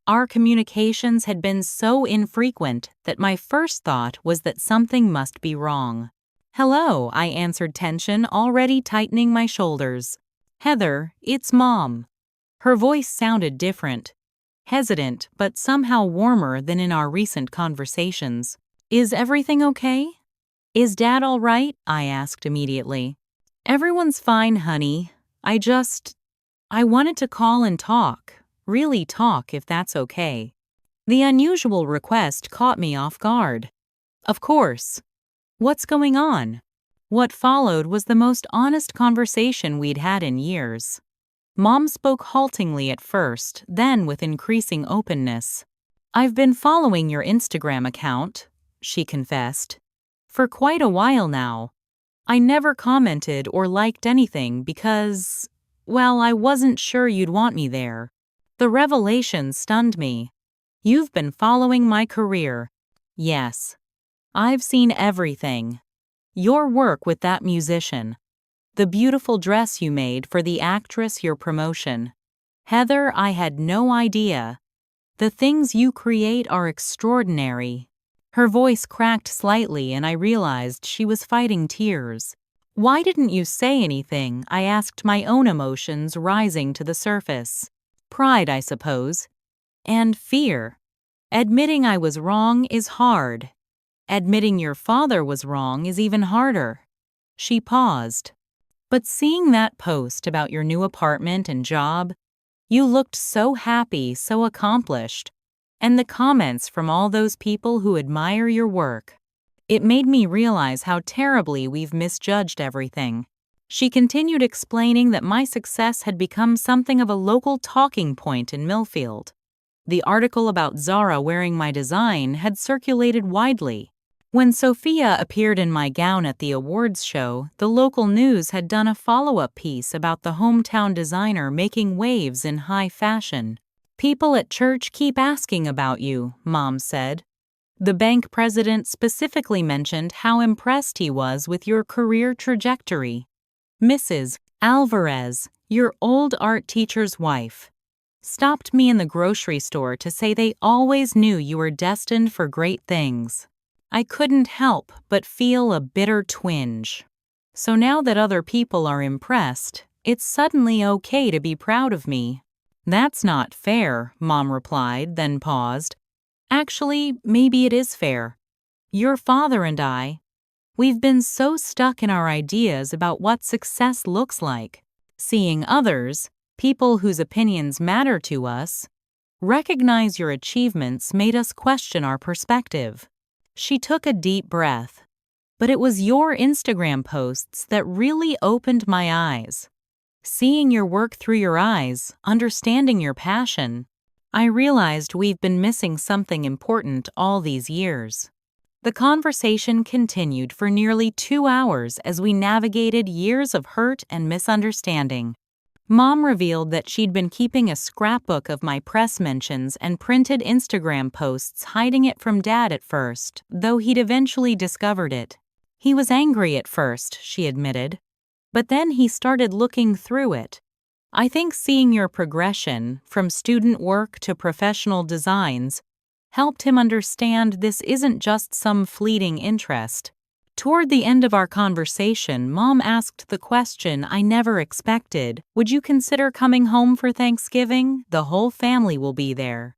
Our communications had been so infrequent that my first thought was that something must be wrong. "Hello," I answered, tension already tightening my shoulders. "Heather, it's Mom." Her voice sounded different, hesitant but somehow warmer than in our recent conversations. "Is everything okay? Is Dad all right?" I asked immediately. "Everyone's fine, honey. I wanted to call and talk. Really talk, if that's okay." The unusual request caught me off guard. "Of course. What's going on?" What followed was the most honest conversation we'd had in years. Mom spoke haltingly at first, then with increasing openness. "I've been following your Instagram account," she confessed, "for quite a while now. I never commented or liked anything because, well, I wasn't sure you'd want me there." The revelation stunned me. "You've been following my career." "Yes. I've seen everything. Your work with that musician. The beautiful dress you made for the actress, your promotion. Heather, I had no idea. The things you create are extraordinary." Her voice cracked slightly and I realized she was fighting tears. "Why didn't you say anything?" I asked, my own emotions rising to the surface. "Pride, I suppose. And fear. Admitting I was wrong is hard. Admitting your father was wrong is even harder." She paused. "But seeing that post about your new apartment and job, you looked so happy, so accomplished. And the comments from all those people who admire your work. It made me realize how terribly we've misjudged everything. She continued explaining that my success had become something of a local talking point in Millfield. The article about Zara wearing my design had circulated widely. When Sophia appeared in my gown at the awards show, the local news had done a follow-up piece about the hometown designer making waves in high fashion. "People at church keep asking about you," Mom said. "The bank president specifically mentioned how impressed he was with your career trajectory. Mrs. Alvarez, your old art teacher's wife, stopped me in the grocery store to say they always knew you were destined for great things." I couldn't help but feel a bitter twinge. So now that other people are impressed, it's suddenly okay to be proud of me. "That's not fair," Mom replied, then paused. "Actually, maybe it is fair. Your father and we've been so stuck in our ideas about what success looks like. Seeing others, people whose opinions matter to us, recognize your achievements made us question our perspective." She took a deep breath. "But it was your Instagram posts that really opened my eyes. Seeing your work through your eyes, understanding your passion, I realized we've been missing something important all these years." The conversation continued for nearly 2 hours as we navigated years of hurt and misunderstanding. Mom revealed that she'd been keeping a scrapbook of my press mentions and printed Instagram posts, hiding it from Dad at first, though he'd eventually discovered it. "He was angry at first," she admitted. "But then he started looking through it. I think seeing your progression, from student work to professional designs, helped him understand this isn't just some fleeting interest." Toward the end of our conversation, Mom asked the question I never expected. "Would you consider coming home for Thanksgiving? The whole family will be there.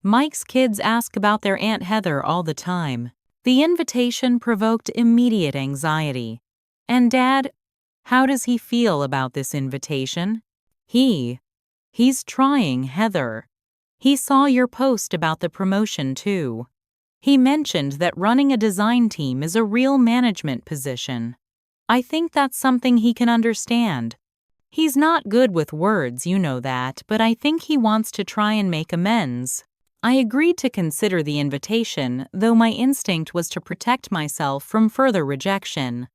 Mike's kids ask about their Aunt Heather all the time." The invitation provoked immediate anxiety. "And Dad, how does he feel about this invitation?" He's trying, Heather. He saw your post about the promotion too. He mentioned that running a design team is a real management position. I think that's something he can understand. He's not good with words, you know that, but I think he wants to try and make amends." I agreed to consider the invitation, though my instinct was to protect myself from further rejection.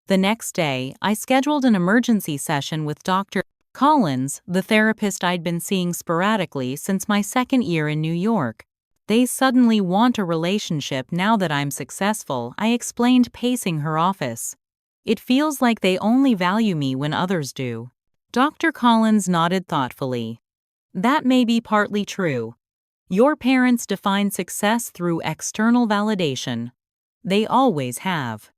The next day, I scheduled an emergency session with Dr. Collins, the therapist I'd been seeing sporadically since my second year in New York. "They suddenly want a relationship now that I'm successful," I explained, pacing her office. "It feels like they only value me when others do." Dr. Collins nodded thoughtfully. "That may be partly true. Your parents define success through external validation. They always have.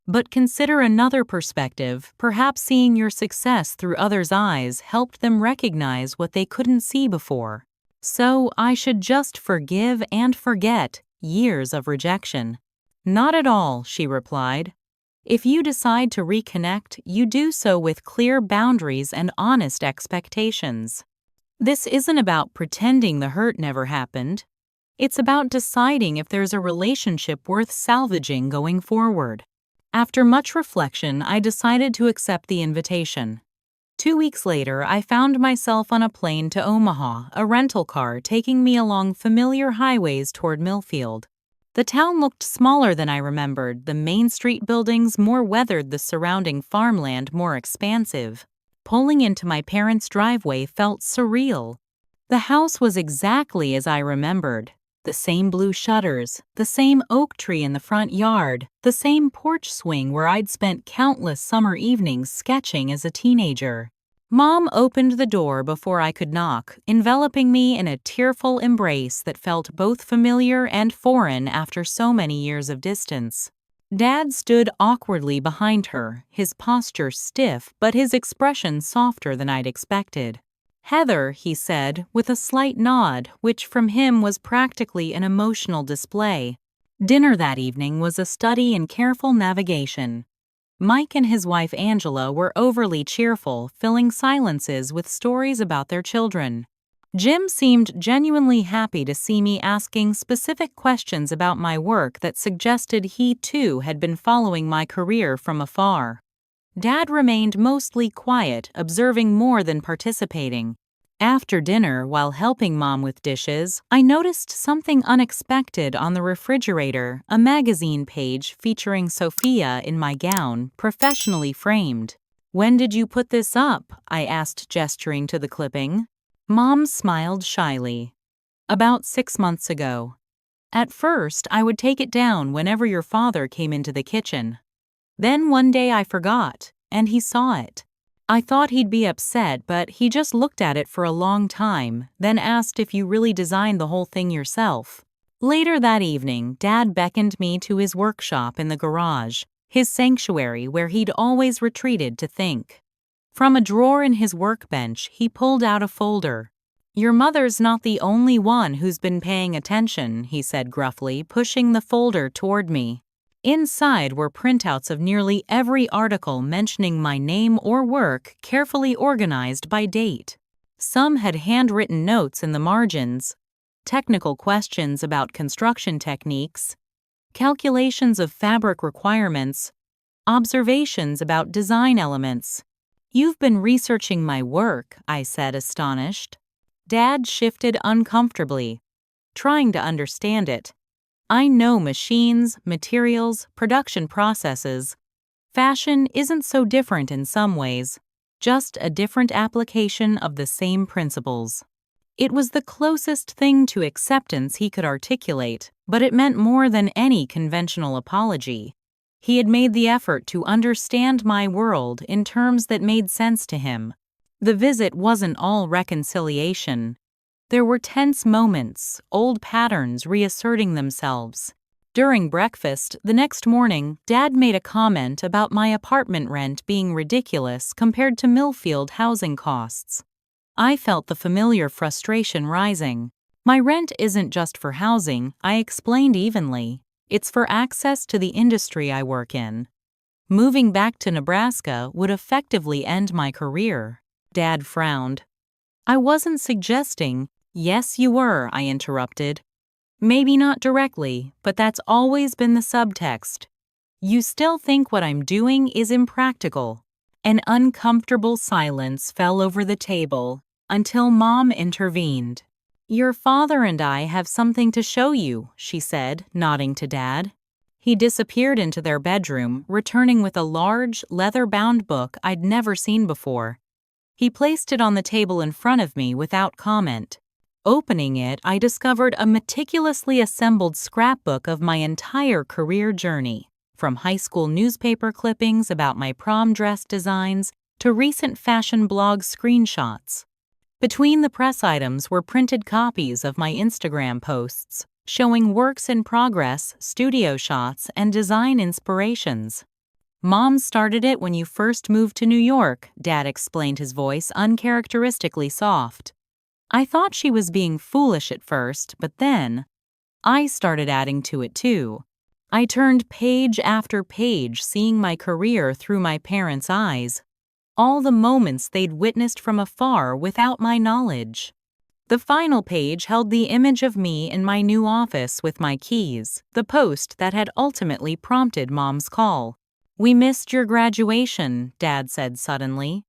But consider another perspective. Perhaps seeing your success through others' eyes helped them recognize what they couldn't see before. So I should just forgive and forget years of rejection." "Not at all," she replied. "If you decide to reconnect, you do so with clear boundaries and honest expectations. This isn't about pretending the hurt never happened. It's about deciding if there's a relationship worth salvaging going forward." After much reflection, I decided to accept the invitation. 2 weeks later, I found myself on a plane to Omaha, a rental car taking me along familiar highways toward Millfield. The town looked smaller than I remembered, the Main Street buildings more weathered, the surrounding farmland more expansive. Pulling into my parents' driveway felt surreal. The house was exactly as I remembered. The same blue shutters, the same oak tree in the front yard, the same porch swing where I'd spent countless summer evenings sketching as a teenager. Mom opened the door before I could knock, enveloping me in a tearful embrace that felt both familiar and foreign after so many years of distance. Dad stood awkwardly behind her, his posture stiff but his expression softer than I'd expected. "Heather," he said, with a slight nod, which from him was practically an emotional display. Dinner that evening was a study in careful navigation. Mike and his wife Angela were overly cheerful, filling silences with stories about their children. Jim seemed genuinely happy to see me asking specific questions about my work that suggested he too had been following my career from afar. Dad remained mostly quiet, observing more than participating. After dinner, while helping Mom with dishes, I noticed something unexpected on the refrigerator, a magazine page featuring Sophia in my gown, professionally framed. "When did you put this up?" I asked, gesturing to the clipping. Mom smiled shyly. "About 6 months ago. At first, I would take it down whenever your father came into the kitchen. Then one day I forgot, and he saw it. I thought he'd be upset, but he just looked at it for a long time, then asked if you really designed the whole thing yourself." Later that evening, Dad beckoned me to his workshop in the garage, his sanctuary where he'd always retreated to think. From a drawer in his workbench, he pulled out a folder. "Your mother's not the only one who's been paying attention," he said gruffly, pushing the folder toward me. Inside were printouts of nearly every article mentioning my name or work, carefully organized by date. Some had handwritten notes in the margins, technical questions about construction techniques, calculations of fabric requirements, observations about design elements. "You've been researching my work," I said, astonished. Dad shifted uncomfortably, trying to understand it. "I know machines, materials, production processes. Fashion isn't so different in some ways, just a different application of the same principles." It was the closest thing to acceptance he could articulate, but it meant more than any conventional apology. He had made the effort to understand my world in terms that made sense to him. The visit wasn't all reconciliation. There were tense moments, old patterns reasserting themselves. During breakfast the next morning, Dad made a comment about my apartment rent being ridiculous compared to Millfield housing costs. I felt the familiar frustration rising. "My rent isn't just for housing," I explained evenly. "It's for access to the industry I work in. Moving back to Nebraska would effectively end my career." Dad frowned. "I wasn't suggesting—" "Yes, you were," I interrupted. "Maybe not directly, but that's always been the subtext. You still think what I'm doing is impractical." An uncomfortable silence fell over the table until Mom intervened. "Your father and I have something to show you," she said, nodding to Dad. He disappeared into their bedroom, returning with a large, leather-bound book I'd never seen before. He placed it on the table in front of me without comment. Opening it, I discovered a meticulously assembled scrapbook of my entire career journey, from high school newspaper clippings about my prom dress designs to recent fashion blog screenshots. Between the press items were printed copies of my Instagram posts, showing works in progress, studio shots, and design inspirations. "Mom started it when you first moved to New York," Dad explained, his voice uncharacteristically soft. "I thought she was being foolish at first, but then I started adding to it too. I turned page after page, seeing my career through my parents' eyes. All the moments they'd witnessed from afar without my knowledge." The final page held the image of me in my new office with my keys, the post that had ultimately prompted Mom's call. "We missed your graduation," Dad said suddenly.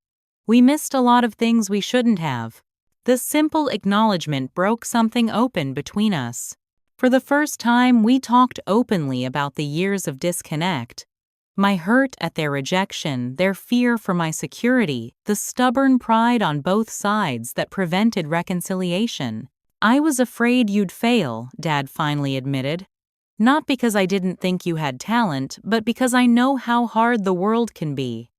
"We missed a lot of things we shouldn't have." The simple acknowledgement broke something open between us. For the first time, we talked openly about the years of disconnect. My hurt at their rejection, their fear for my security, the stubborn pride on both sides that prevented reconciliation. "I was afraid you'd fail," Dad finally admitted. "Not because I didn't think you had talent, but because I know how hard the world can be.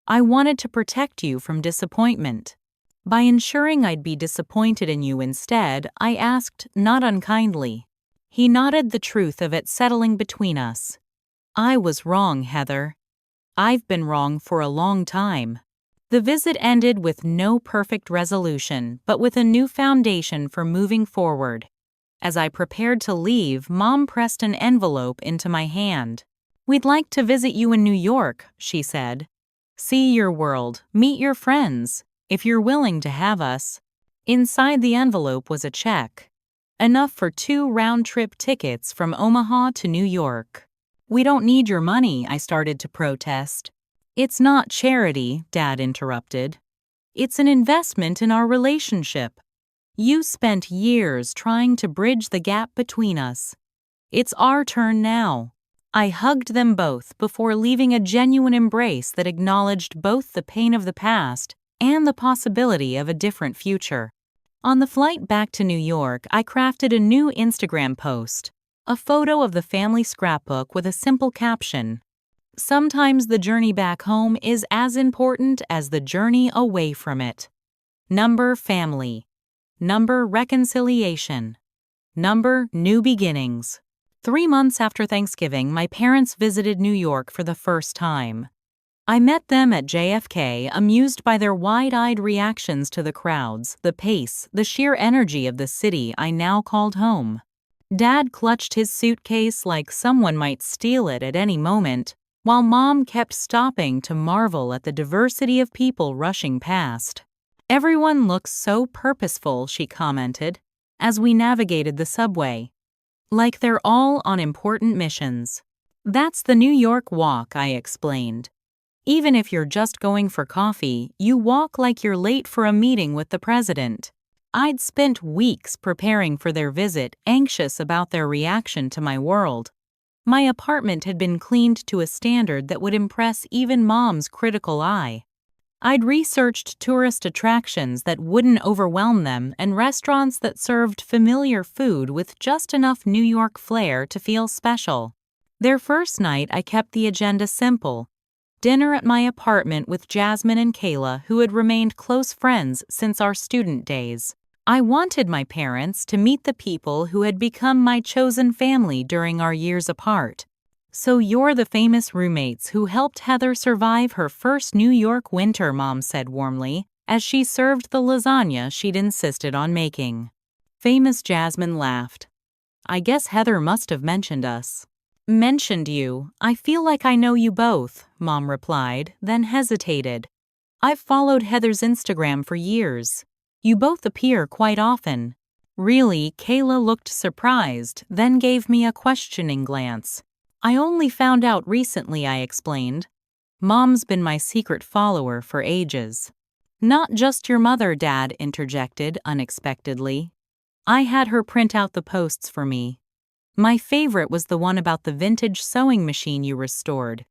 I wanted to protect you from disappointment. By ensuring I'd be disappointed in you instead, I asked, not unkindly." He nodded, the truth of it settling between us. "I was wrong, Heather. I've been wrong for a long time." The visit ended with no perfect resolution, but with a new foundation for moving forward. As I prepared to leave, Mom pressed an envelope into my hand. "We'd like to visit you in New York," she said. "See your world, meet your friends, if you're willing to have us." Inside the envelope was a check, enough for 2 round-trip tickets from Omaha to New York. "We don't need your money," I started to protest. "It's not charity," Dad interrupted. "It's an investment in our relationship. You spent years trying to bridge the gap between us. It's our turn now." I hugged them both before leaving a genuine embrace that acknowledged both the pain of the past and the possibility of a different future. On the flight back to New York, I crafted a new Instagram post, a photo of the family scrapbook with a simple caption: "Sometimes the journey back home is as important as the journey away from it." Number family. Number reconciliation. Number new beginnings. 3 months after Thanksgiving, my parents visited New York for the first time. I met them at JFK, amused by their wide-eyed reactions to the crowds, the pace, the sheer energy of the city I now called home. Dad clutched his suitcase like someone might steal it at any moment, while Mom kept stopping to marvel at the diversity of people rushing past. "Everyone looks so purposeful," she commented, as we navigated the subway. "Like they're all on important missions." "That's the New York walk," I explained. "Even if you're just going for coffee, you walk like you're late for a meeting with the president." I'd spent weeks preparing for their visit, anxious about their reaction to my world. My apartment had been cleaned to a standard that would impress even Mom's critical eye. I'd researched tourist attractions that wouldn't overwhelm them and restaurants that served familiar food with just enough New York flair to feel special. Their first night, I kept the agenda simple: dinner at my apartment with Jasmine and Kayla, who had remained close friends since our student days. I wanted my parents to meet the people who had become my chosen family during our years apart. "So you're the famous roommates who helped Heather survive her first New York winter," Mom said warmly, as she served the lasagna she'd insisted on making. Famous Jasmine laughed. "I guess Heather must have mentioned us." "Mentioned you? I feel like I know you both," Mom replied, then hesitated. "I've followed Heather's Instagram for years. You both appear quite often." "Really?" Kayla looked surprised, then gave me a questioning glance. "I only found out recently," I explained. "Mom's been my secret follower for ages." "Not just your mother," Dad interjected unexpectedly. I had her print out the posts for me. "My favorite was the one about the vintage sewing machine you restored.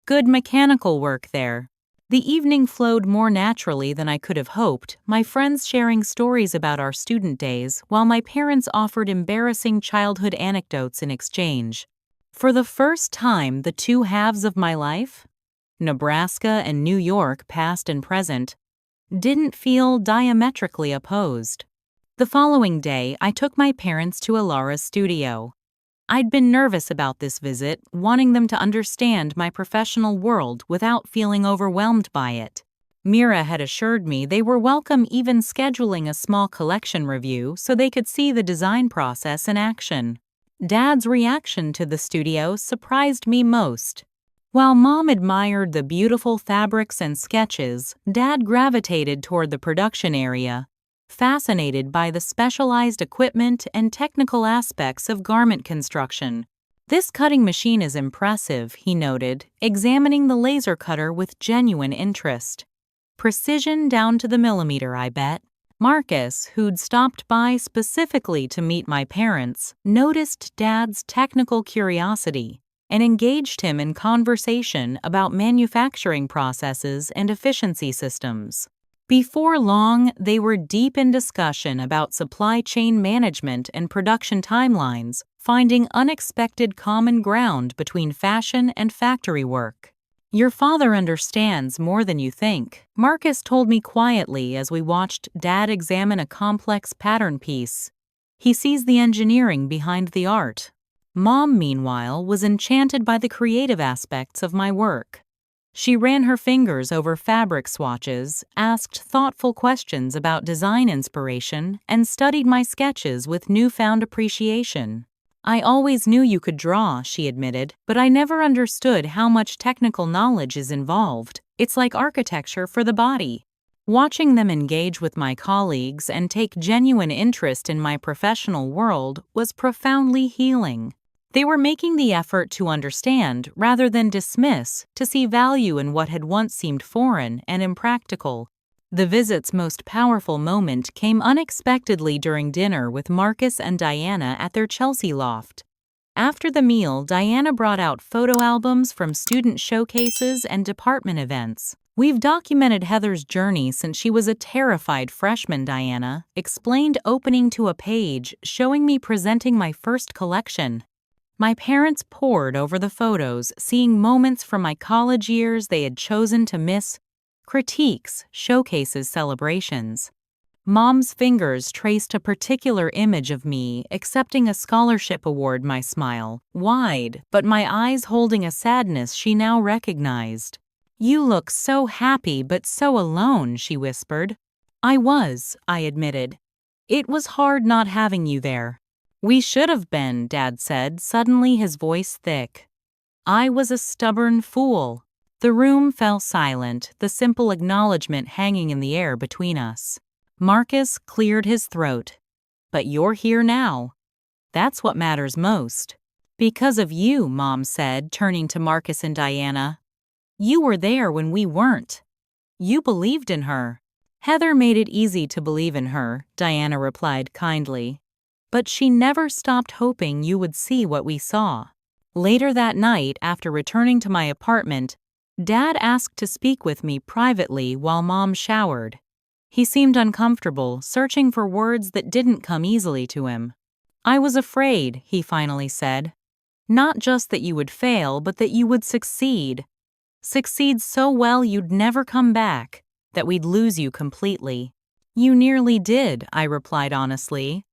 Good mechanical work there." The evening flowed more naturally than I could have hoped, my friends sharing stories about our student days while my parents offered embarrassing childhood anecdotes in exchange. For the first time, the two halves of my life, Nebraska and New York past and present, didn't feel diametrically opposed. The following day, I took my parents to Alara's studio. I'd been nervous about this visit, wanting them to understand my professional world without feeling overwhelmed by it. Mira had assured me they were welcome, even scheduling a small collection review so they could see the design process in action. Dad's reaction to the studio surprised me most. While Mom admired the beautiful fabrics and sketches, Dad gravitated toward the production area, fascinated by the specialized equipment and technical aspects of garment construction. "This cutting machine is impressive," he noted, examining the laser cutter with genuine interest. "Precision down to the millimeter, I bet." Marcus, who'd stopped by specifically to meet my parents, noticed Dad's technical curiosity and engaged him in conversation about manufacturing processes and efficiency systems. Before long, they were deep in discussion about supply chain management and production timelines, finding unexpected common ground between fashion and factory work. "Your father understands more than you think," Marcus told me quietly as we watched Dad examine a complex pattern piece. "He sees the engineering behind the art." Mom, meanwhile, was enchanted by the creative aspects of my work. She ran her fingers over fabric swatches, asked thoughtful questions about design inspiration, and studied my sketches with newfound appreciation. "I always knew you could draw," she admitted, "but I never understood how much technical knowledge is involved. It's like architecture for the body." Watching them engage with my colleagues and take genuine interest in my professional world was profoundly healing. They were making the effort to understand rather than dismiss, to see value in what had once seemed foreign and impractical. The visit's most powerful moment came unexpectedly during dinner with Marcus and Diana at their Chelsea loft. After the meal, Diana brought out photo albums from student showcases and department events. "We've documented Heather's journey since she was a terrified freshman," Diana explained, opening to a page showing me presenting my first collection. My parents pored over the photos, seeing moments from my college years they had chosen to miss, critiques, showcases, celebrations. Mom's fingers traced a particular image of me accepting a scholarship award, my smile wide, but my eyes holding a sadness she now recognized. "You look so happy but so alone," she whispered. "I was," I admitted. "It was hard not having you there." "We should have been," Dad said, suddenly his voice thick. "I was a stubborn fool." The room fell silent, the simple acknowledgement hanging in the air between us. Marcus cleared his throat. "But you're here now. That's what matters most." "Because of you," Mom said, turning to Marcus and Diana. "You were there when we weren't. You believed in her." "Heather made it easy to believe in her," Diana replied kindly. "But she never stopped hoping you would see what we saw." Later that night, after returning to my apartment, Dad asked to speak with me privately while Mom showered. He seemed uncomfortable, searching for words that didn't come easily to him. "I was afraid," he finally said. "Not just that you would fail, but that you would succeed. Succeed so well you'd never come back, that we'd lose you completely." "You nearly did," I replied honestly.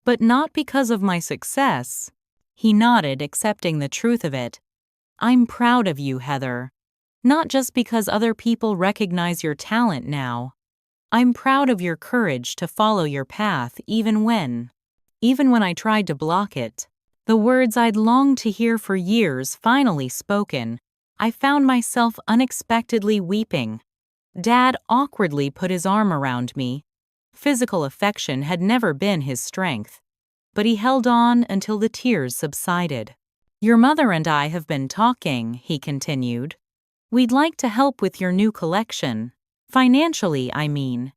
"But not because of my success." He nodded, accepting the truth of it. "I'm proud of you, Heather. Not just because other people recognize your talent now. I'm proud of your courage to follow your path even when I tried to block it." The words I'd longed to hear for years finally spoken. I found myself unexpectedly weeping. Dad awkwardly put his arm around me. Physical affection had never been his strength, but he held on until the tears subsided. "Your mother and I have been talking," he continued. "We'd like to help with your new collection. Financially, I mean.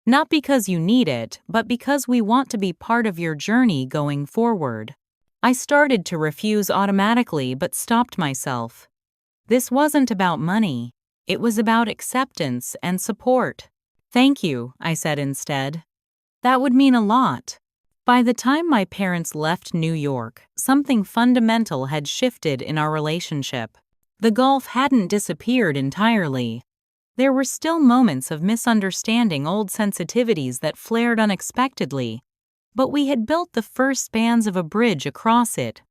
Not because you need it, but because we want to be part of your journey going forward." I started to refuse automatically but stopped myself. This wasn't about money. It was about acceptance and support. "Thank you," I said instead. "That would mean a lot." By the time my parents left New York, something fundamental had shifted in our relationship. The gulf hadn't disappeared entirely. There were still moments of misunderstanding, old sensitivities that flared unexpectedly, but we had built the first spans of a bridge across it.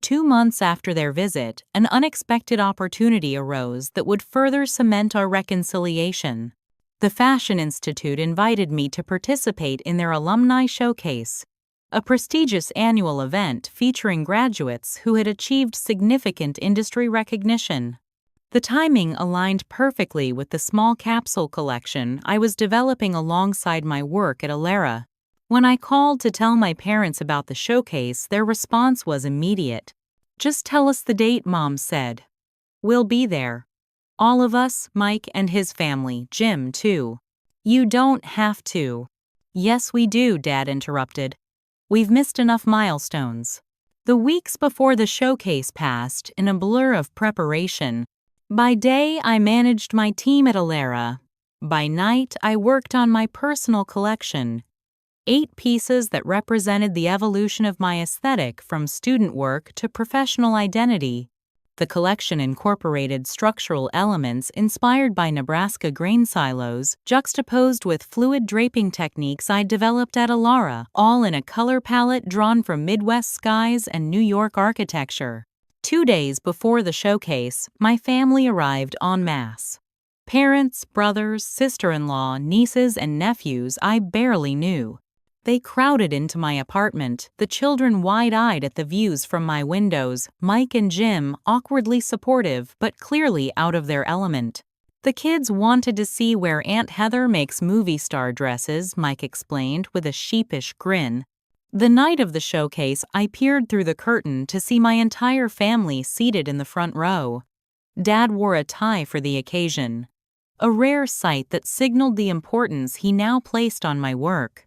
2 months after their visit, an unexpected opportunity arose that would further cement our reconciliation. The Fashion Institute invited me to participate in their alumni showcase, a prestigious annual event featuring graduates who had achieved significant industry recognition. The timing aligned perfectly with the small capsule collection I was developing alongside my work at Alera. When I called to tell my parents about the showcase, their response was immediate. "Just tell us the date," Mom said. "We'll be there. All of us, Mike and his family, Jim too." "You don't have to." "Yes, we do," Dad interrupted. "We've missed enough milestones." The weeks before the showcase passed in a blur of preparation. By day, I managed my team at Alera. By night, I worked on my personal collection. 8 pieces that represented the evolution of my aesthetic from student work to professional identity. The collection incorporated structural elements inspired by Nebraska grain silos, juxtaposed with fluid draping techniques I developed at Alara, all in a color palette drawn from Midwest skies and New York architecture. 2 days before the showcase, my family arrived en masse. Parents, brothers, sister-in-law, nieces, and nephews I barely knew. They crowded into my apartment, the children wide-eyed at the views from my windows, Mike and Jim awkwardly supportive but clearly out of their element. "The kids wanted to see where Aunt Heather makes movie star dresses," Mike explained with a sheepish grin. The night of the showcase, I peered through the curtain to see my entire family seated in the front row. Dad wore a tie for the occasion, a rare sight that signaled the importance he now placed on my work.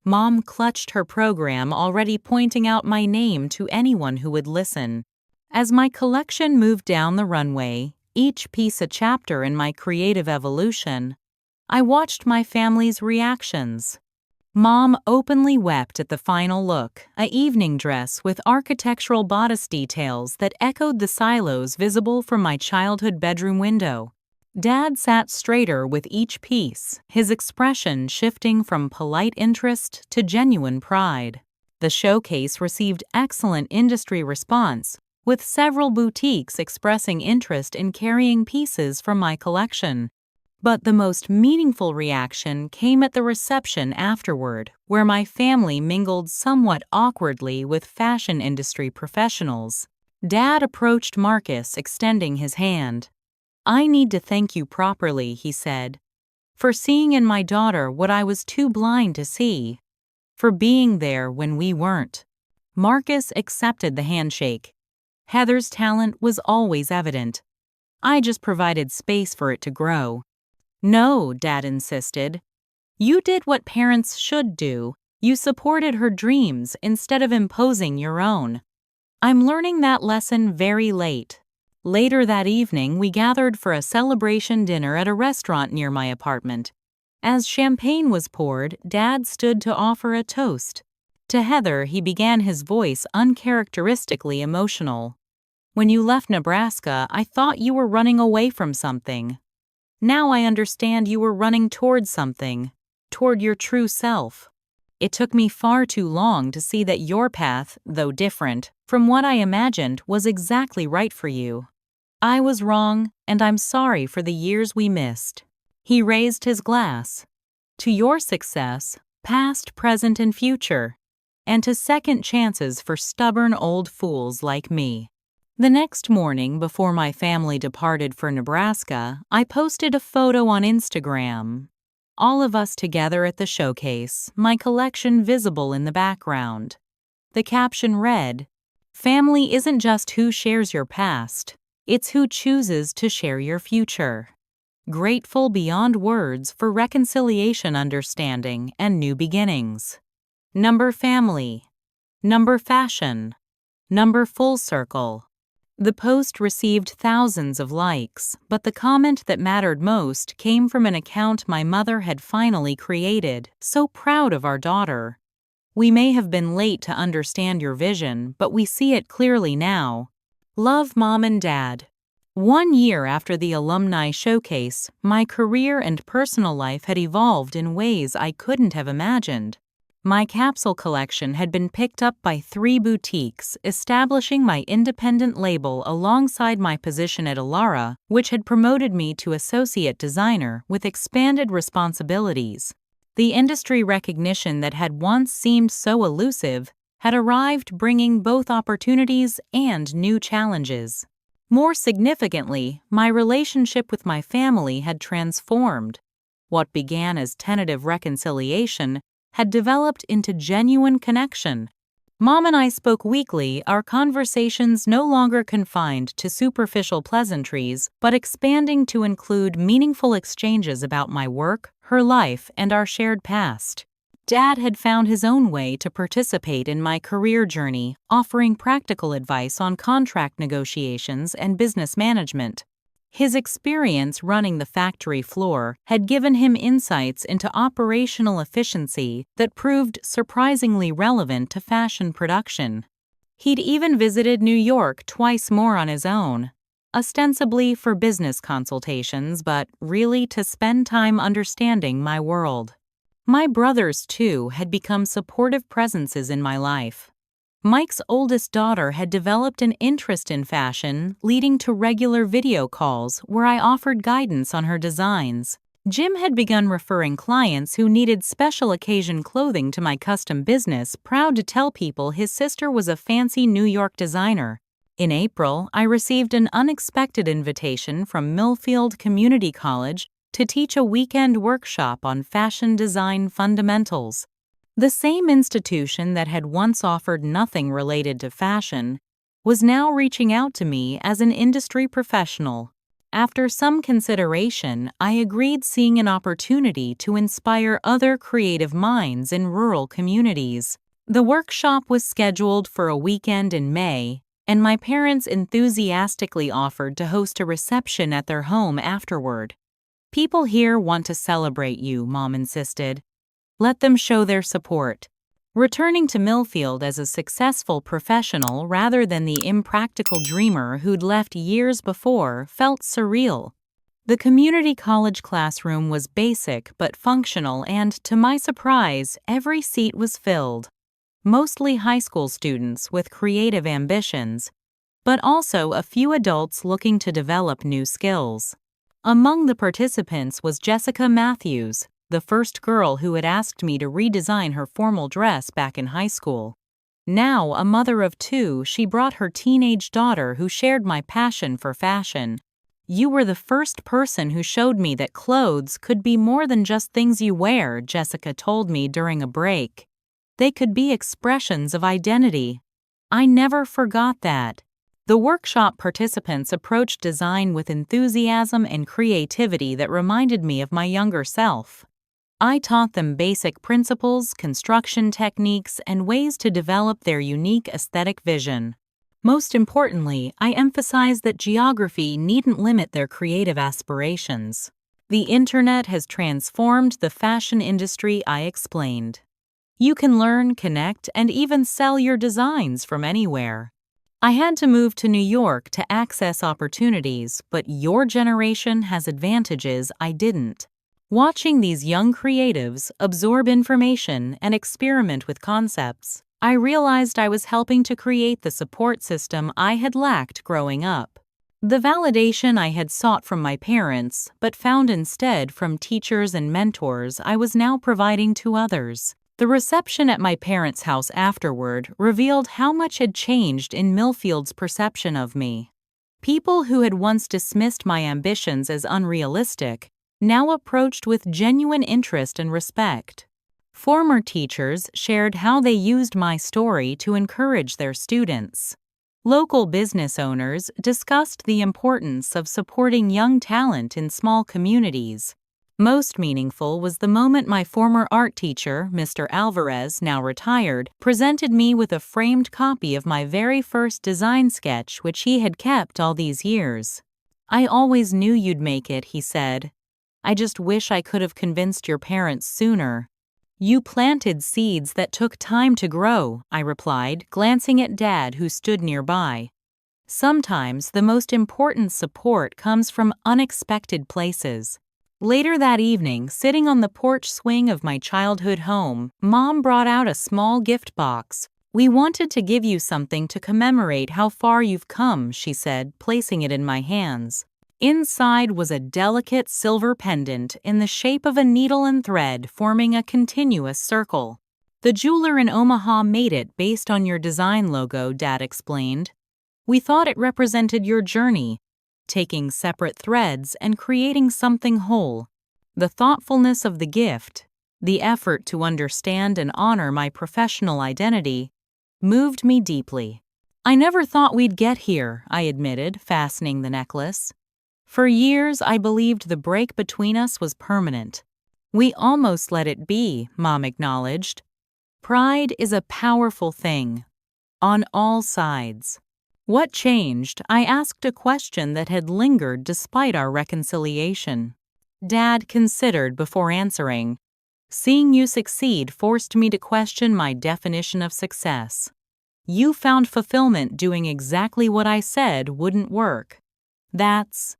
Mom clutched her program, already pointing out my name to anyone who would listen. As my collection moved down the runway, each piece a chapter in my creative evolution, I watched my family's reactions. Mom openly wept at the final look, a evening dress with architectural bodice details that echoed the silos visible from my childhood bedroom window. Dad sat straighter with each piece, his expression shifting from polite interest to genuine pride. The showcase received excellent industry response, with several boutiques expressing interest in carrying pieces from my collection. But the most meaningful reaction came at the reception afterward, where my family mingled somewhat awkwardly with fashion industry professionals. Dad approached Marcus, extending his hand. "I need to thank you properly," he said, "for seeing in my daughter what I was too blind to see, for being there when we weren't." Marcus accepted the handshake. Heather's talent was always evident. I just provided space for it to grow. "No," Dad insisted. "You did what parents should do. You supported her dreams instead of imposing your own." I'm learning that lesson very late. Later that evening, we gathered for a celebration dinner at a restaurant near my apartment. As champagne was poured, Dad stood to offer a toast. To Heather, he began, his voice uncharacteristically emotional. "When you left Nebraska, I thought you were running away from something. Now I understand you were running toward something, toward your true self. It took me far too long to see that your path, though different from what I imagined, was exactly right for you. I was wrong, and I'm sorry for the years we missed." He raised his glass. "To your success, past, present, and future, and to second chances for stubborn old fools like me." The next morning, before my family departed for Nebraska, I posted a photo on Instagram. All of us together at the showcase, my collection visible in the background. The caption read, "Family isn't just who shares your past, it's who chooses to share your future. Grateful beyond words for reconciliation, understanding, and new beginnings. Number family. Number fashion. Number full circle." The post received thousands of likes, but the comment that mattered most came from an account my mother had finally created, so proud of our daughter. "We may have been late to understand your vision, but we see it clearly now. Love, Mom and Dad." 1 year after the alumni showcase, my career and personal life had evolved in ways I couldn't have imagined. My capsule collection had been picked up by 3 boutiques, establishing my independent label alongside my position at Alara, which had promoted me to associate designer with expanded responsibilities. The industry recognition that had once seemed so elusive had arrived, bringing both opportunities and new challenges. More significantly, my relationship with my family had transformed. What began as tentative reconciliation had developed into genuine connection. Mom and I spoke weekly, our conversations no longer confined to superficial pleasantries, but expanding to include meaningful exchanges about my work, her life, and our shared past. Dad had found his own way to participate in my career journey, offering practical advice on contract negotiations and business management. His experience running the factory floor had given him insights into operational efficiency that proved surprisingly relevant to fashion production. He'd even visited New York twice more on his own, ostensibly for business consultations, but really to spend time understanding my world. My brothers, too, had become supportive presences in my life. Mike's oldest daughter had developed an interest in fashion, leading to regular video calls where I offered guidance on her designs. Jim had begun referring clients who needed special occasion clothing to my custom business, proud to tell people his sister was a fancy New York designer. In April, I received an unexpected invitation from Millfield Community College to teach a weekend workshop on fashion design fundamentals. The same institution that had once offered nothing related to fashion was now reaching out to me as an industry professional. After some consideration, I agreed, seeing an opportunity to inspire other creative minds in rural communities. The workshop was scheduled for a weekend in May, and my parents enthusiastically offered to host a reception at their home afterward. "People here want to celebrate you," Mom insisted. "Let them show their support." Returning to Millfield as a successful professional rather than the impractical dreamer who'd left years before felt surreal. The community college classroom was basic but functional, and, to my surprise, every seat was filled. Mostly high school students with creative ambitions, but also a few adults looking to develop new skills. Among the participants was Jessica Matthews, the first girl who had asked me to redesign her formal dress back in high school. Now a mother of two, she brought her teenage daughter who shared my passion for fashion. "You were the first person who showed me that clothes could be more than just things you wear," Jessica told me during a break. "They could be expressions of identity." I never forgot that. The workshop participants approached design with enthusiasm and creativity that reminded me of my younger self. I taught them basic principles, construction techniques, and ways to develop their unique aesthetic vision. Most importantly, I emphasized that geography needn't limit their creative aspirations. "The internet has transformed the fashion industry," I explained. "You can learn, connect, and even sell your designs from anywhere. I had to move to New York to access opportunities, but your generation has advantages I didn't." Watching these young creatives absorb information and experiment with concepts, I realized I was helping to create the support system I had lacked growing up. The validation I had sought from my parents, but found instead from teachers and mentors, I was now providing to others. The reception at my parents' house afterward revealed how much had changed in Millfield's perception of me. People who had once dismissed my ambitions as unrealistic now approached with genuine interest and respect. Former teachers shared how they used my story to encourage their students. Local business owners discussed the importance of supporting young talent in small communities. Most meaningful was the moment my former art teacher, Mr. Alvarez, now retired, presented me with a framed copy of my very first design sketch, which he had kept all these years. "I always knew you'd make it," he said. "I just wish I could have convinced your parents sooner." "You planted seeds that took time to grow," I replied, glancing at Dad, who stood nearby. Sometimes the most important support comes from unexpected places. Later that evening, sitting on the porch swing of my childhood home, Mom brought out a small gift box. "We wanted to give you something to commemorate how far you've come," she said, placing it in my hands. Inside was a delicate silver pendant in the shape of a needle and thread forming a continuous circle. "The jeweler in Omaha made it based on your design logo," Dad explained. "We thought it represented your journey, taking separate threads and creating something whole. The thoughtfulness of the gift, the effort to understand and honor my professional identity, moved me deeply." "I never thought we'd get here," I admitted, fastening the necklace. "For years, I believed the break between us was permanent." "We almost let it be," Mom acknowledged. "Pride is a powerful thing. On all sides." "What changed?" I asked, a question that had lingered despite our reconciliation. Dad considered before answering. "Seeing you succeed forced me to question my definition of success. You found fulfillment doing exactly what I said wouldn't work. That's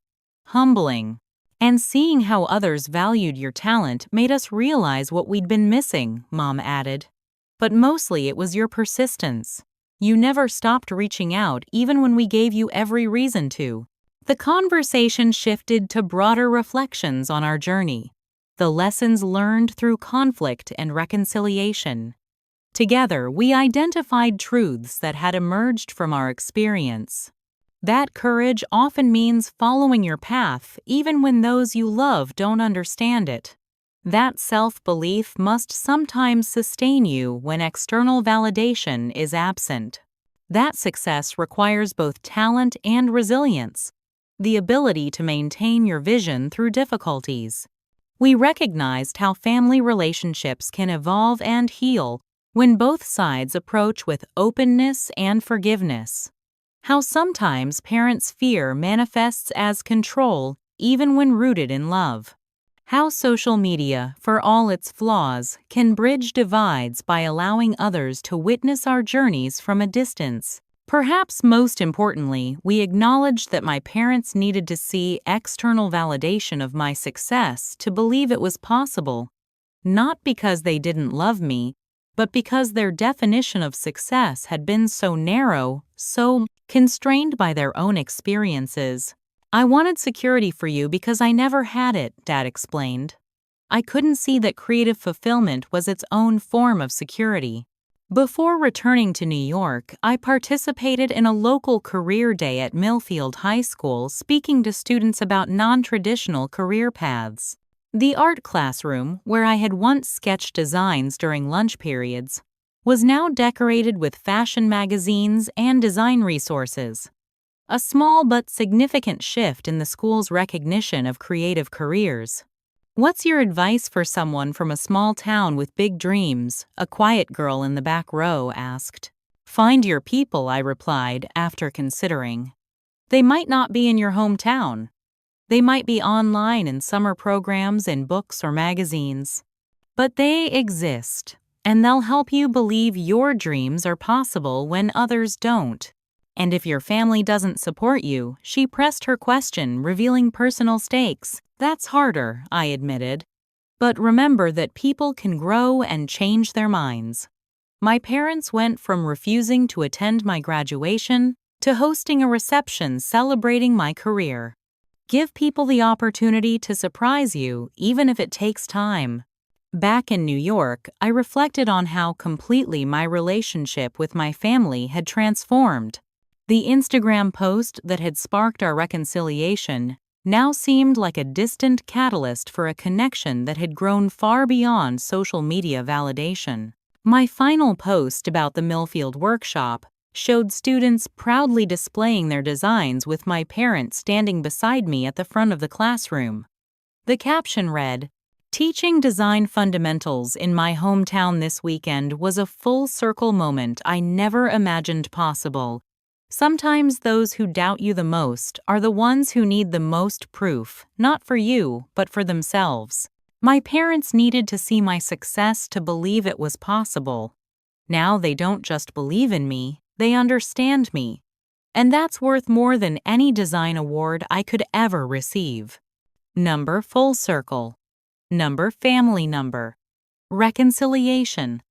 humbling. And seeing how others valued your talent made us realize what we'd been missing," Mom added. "But mostly it was your persistence. You never stopped reaching out even when we gave you every reason to." The conversation shifted to broader reflections on our journey, the lessons learned through conflict and reconciliation. Together, we identified truths that had emerged from our experience. That courage often means following your path even when those you love don't understand it. That self-belief must sometimes sustain you when external validation is absent. That success requires both talent and resilience, the ability to maintain your vision through difficulties. We recognized how family relationships can evolve and heal when both sides approach with openness and forgiveness. How sometimes parents' fear manifests as control even when rooted in love. How social media, for all its flaws, can bridge divides by allowing others to witness our journeys from a distance. Perhaps most importantly, we acknowledged that my parents needed to see external validation of my success to believe it was possible, not because they didn't love me, but because their definition of success had been so narrow, so constrained by their own experiences. I wanted security for you because I never had it, Dad explained. I couldn't see that creative fulfillment was its own form of security. Before returning to New York, I participated in a local career day at Millfield High School speaking to students about non-traditional career paths. The art classroom, where I had once sketched designs during lunch periods, was now decorated with fashion magazines and design resources. A small but significant shift in the school's recognition of creative careers. "What's your advice for someone from a small town with big dreams?" a quiet girl in the back row asked. "Find your people," I replied after considering. "They might not be in your hometown. They might be online in summer programs in books or magazines. But they exist, and they'll help you believe your dreams are possible when others don't. And if your family doesn't support you," she pressed her question, revealing personal stakes. "That's harder," I admitted. "But remember that people can grow and change their minds." My parents went from refusing to attend my graduation to hosting a reception celebrating my career. Give people the opportunity to surprise you, even if it takes time. Back in New York, I reflected on how completely my relationship with my family had transformed. The Instagram post that had sparked our reconciliation now seemed like a distant catalyst for a connection that had grown far beyond social media validation. My final post about the Millfield workshop showed students proudly displaying their designs with my parents standing beside me at the front of the classroom. The caption read, "Teaching design fundamentals in my hometown this weekend was a full-circle moment I never imagined possible. Sometimes those who doubt you the most are the ones who need the most proof, not for you, but for themselves." My parents needed to see my success to believe it was possible. Now they don't just believe in me, they understand me. And that's worth more than any design award I could ever receive. Number full circle. Number family number. Reconciliation.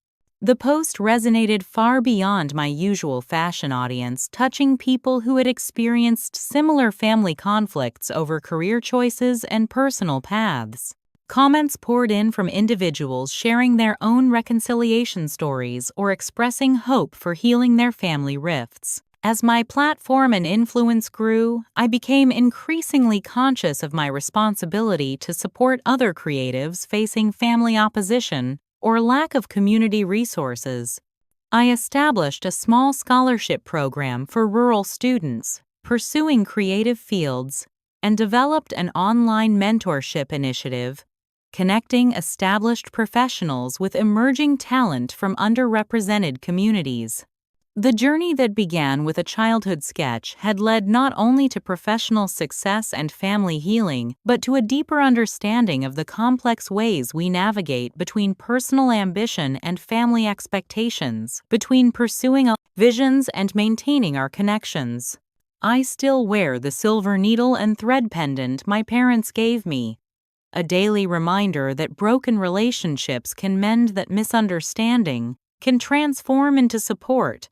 The post resonated far beyond my usual fashion audience, touching people who had experienced similar family conflicts over career choices and personal paths. Comments poured in from individuals sharing their own reconciliation stories or expressing hope for healing their family rifts. As my platform and influence grew, I became increasingly conscious of my responsibility to support other creatives facing family opposition or lack of community resources. I established a small scholarship program for rural students pursuing creative fields and developed an online mentorship initiative connecting established professionals with emerging talent from underrepresented communities. The journey that began with a childhood sketch had led not only to professional success and family healing, but to a deeper understanding of the complex ways we navigate between personal ambition and family expectations, between pursuing our visions and maintaining our connections. I still wear the silver needle and thread pendant my parents gave me, a daily reminder that broken relationships can mend, that misunderstanding can transform into support,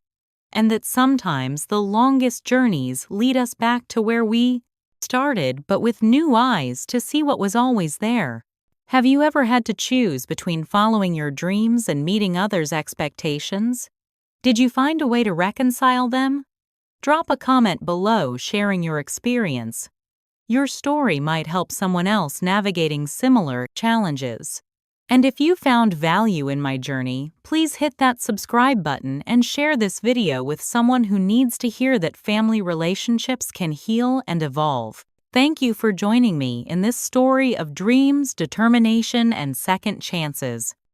and that sometimes the longest journeys lead us back to where we started, but with new eyes to see what was always there. Have you ever had to choose between following your dreams and meeting others' expectations? Did you find a way to reconcile them? Drop a comment below sharing your experience. Your story might help someone else navigating similar challenges. And if you found value in my journey, please hit that subscribe button and share this video with someone who needs to hear that family relationships can heal and evolve. Thank you for joining me in this story of dreams, determination, and second chances.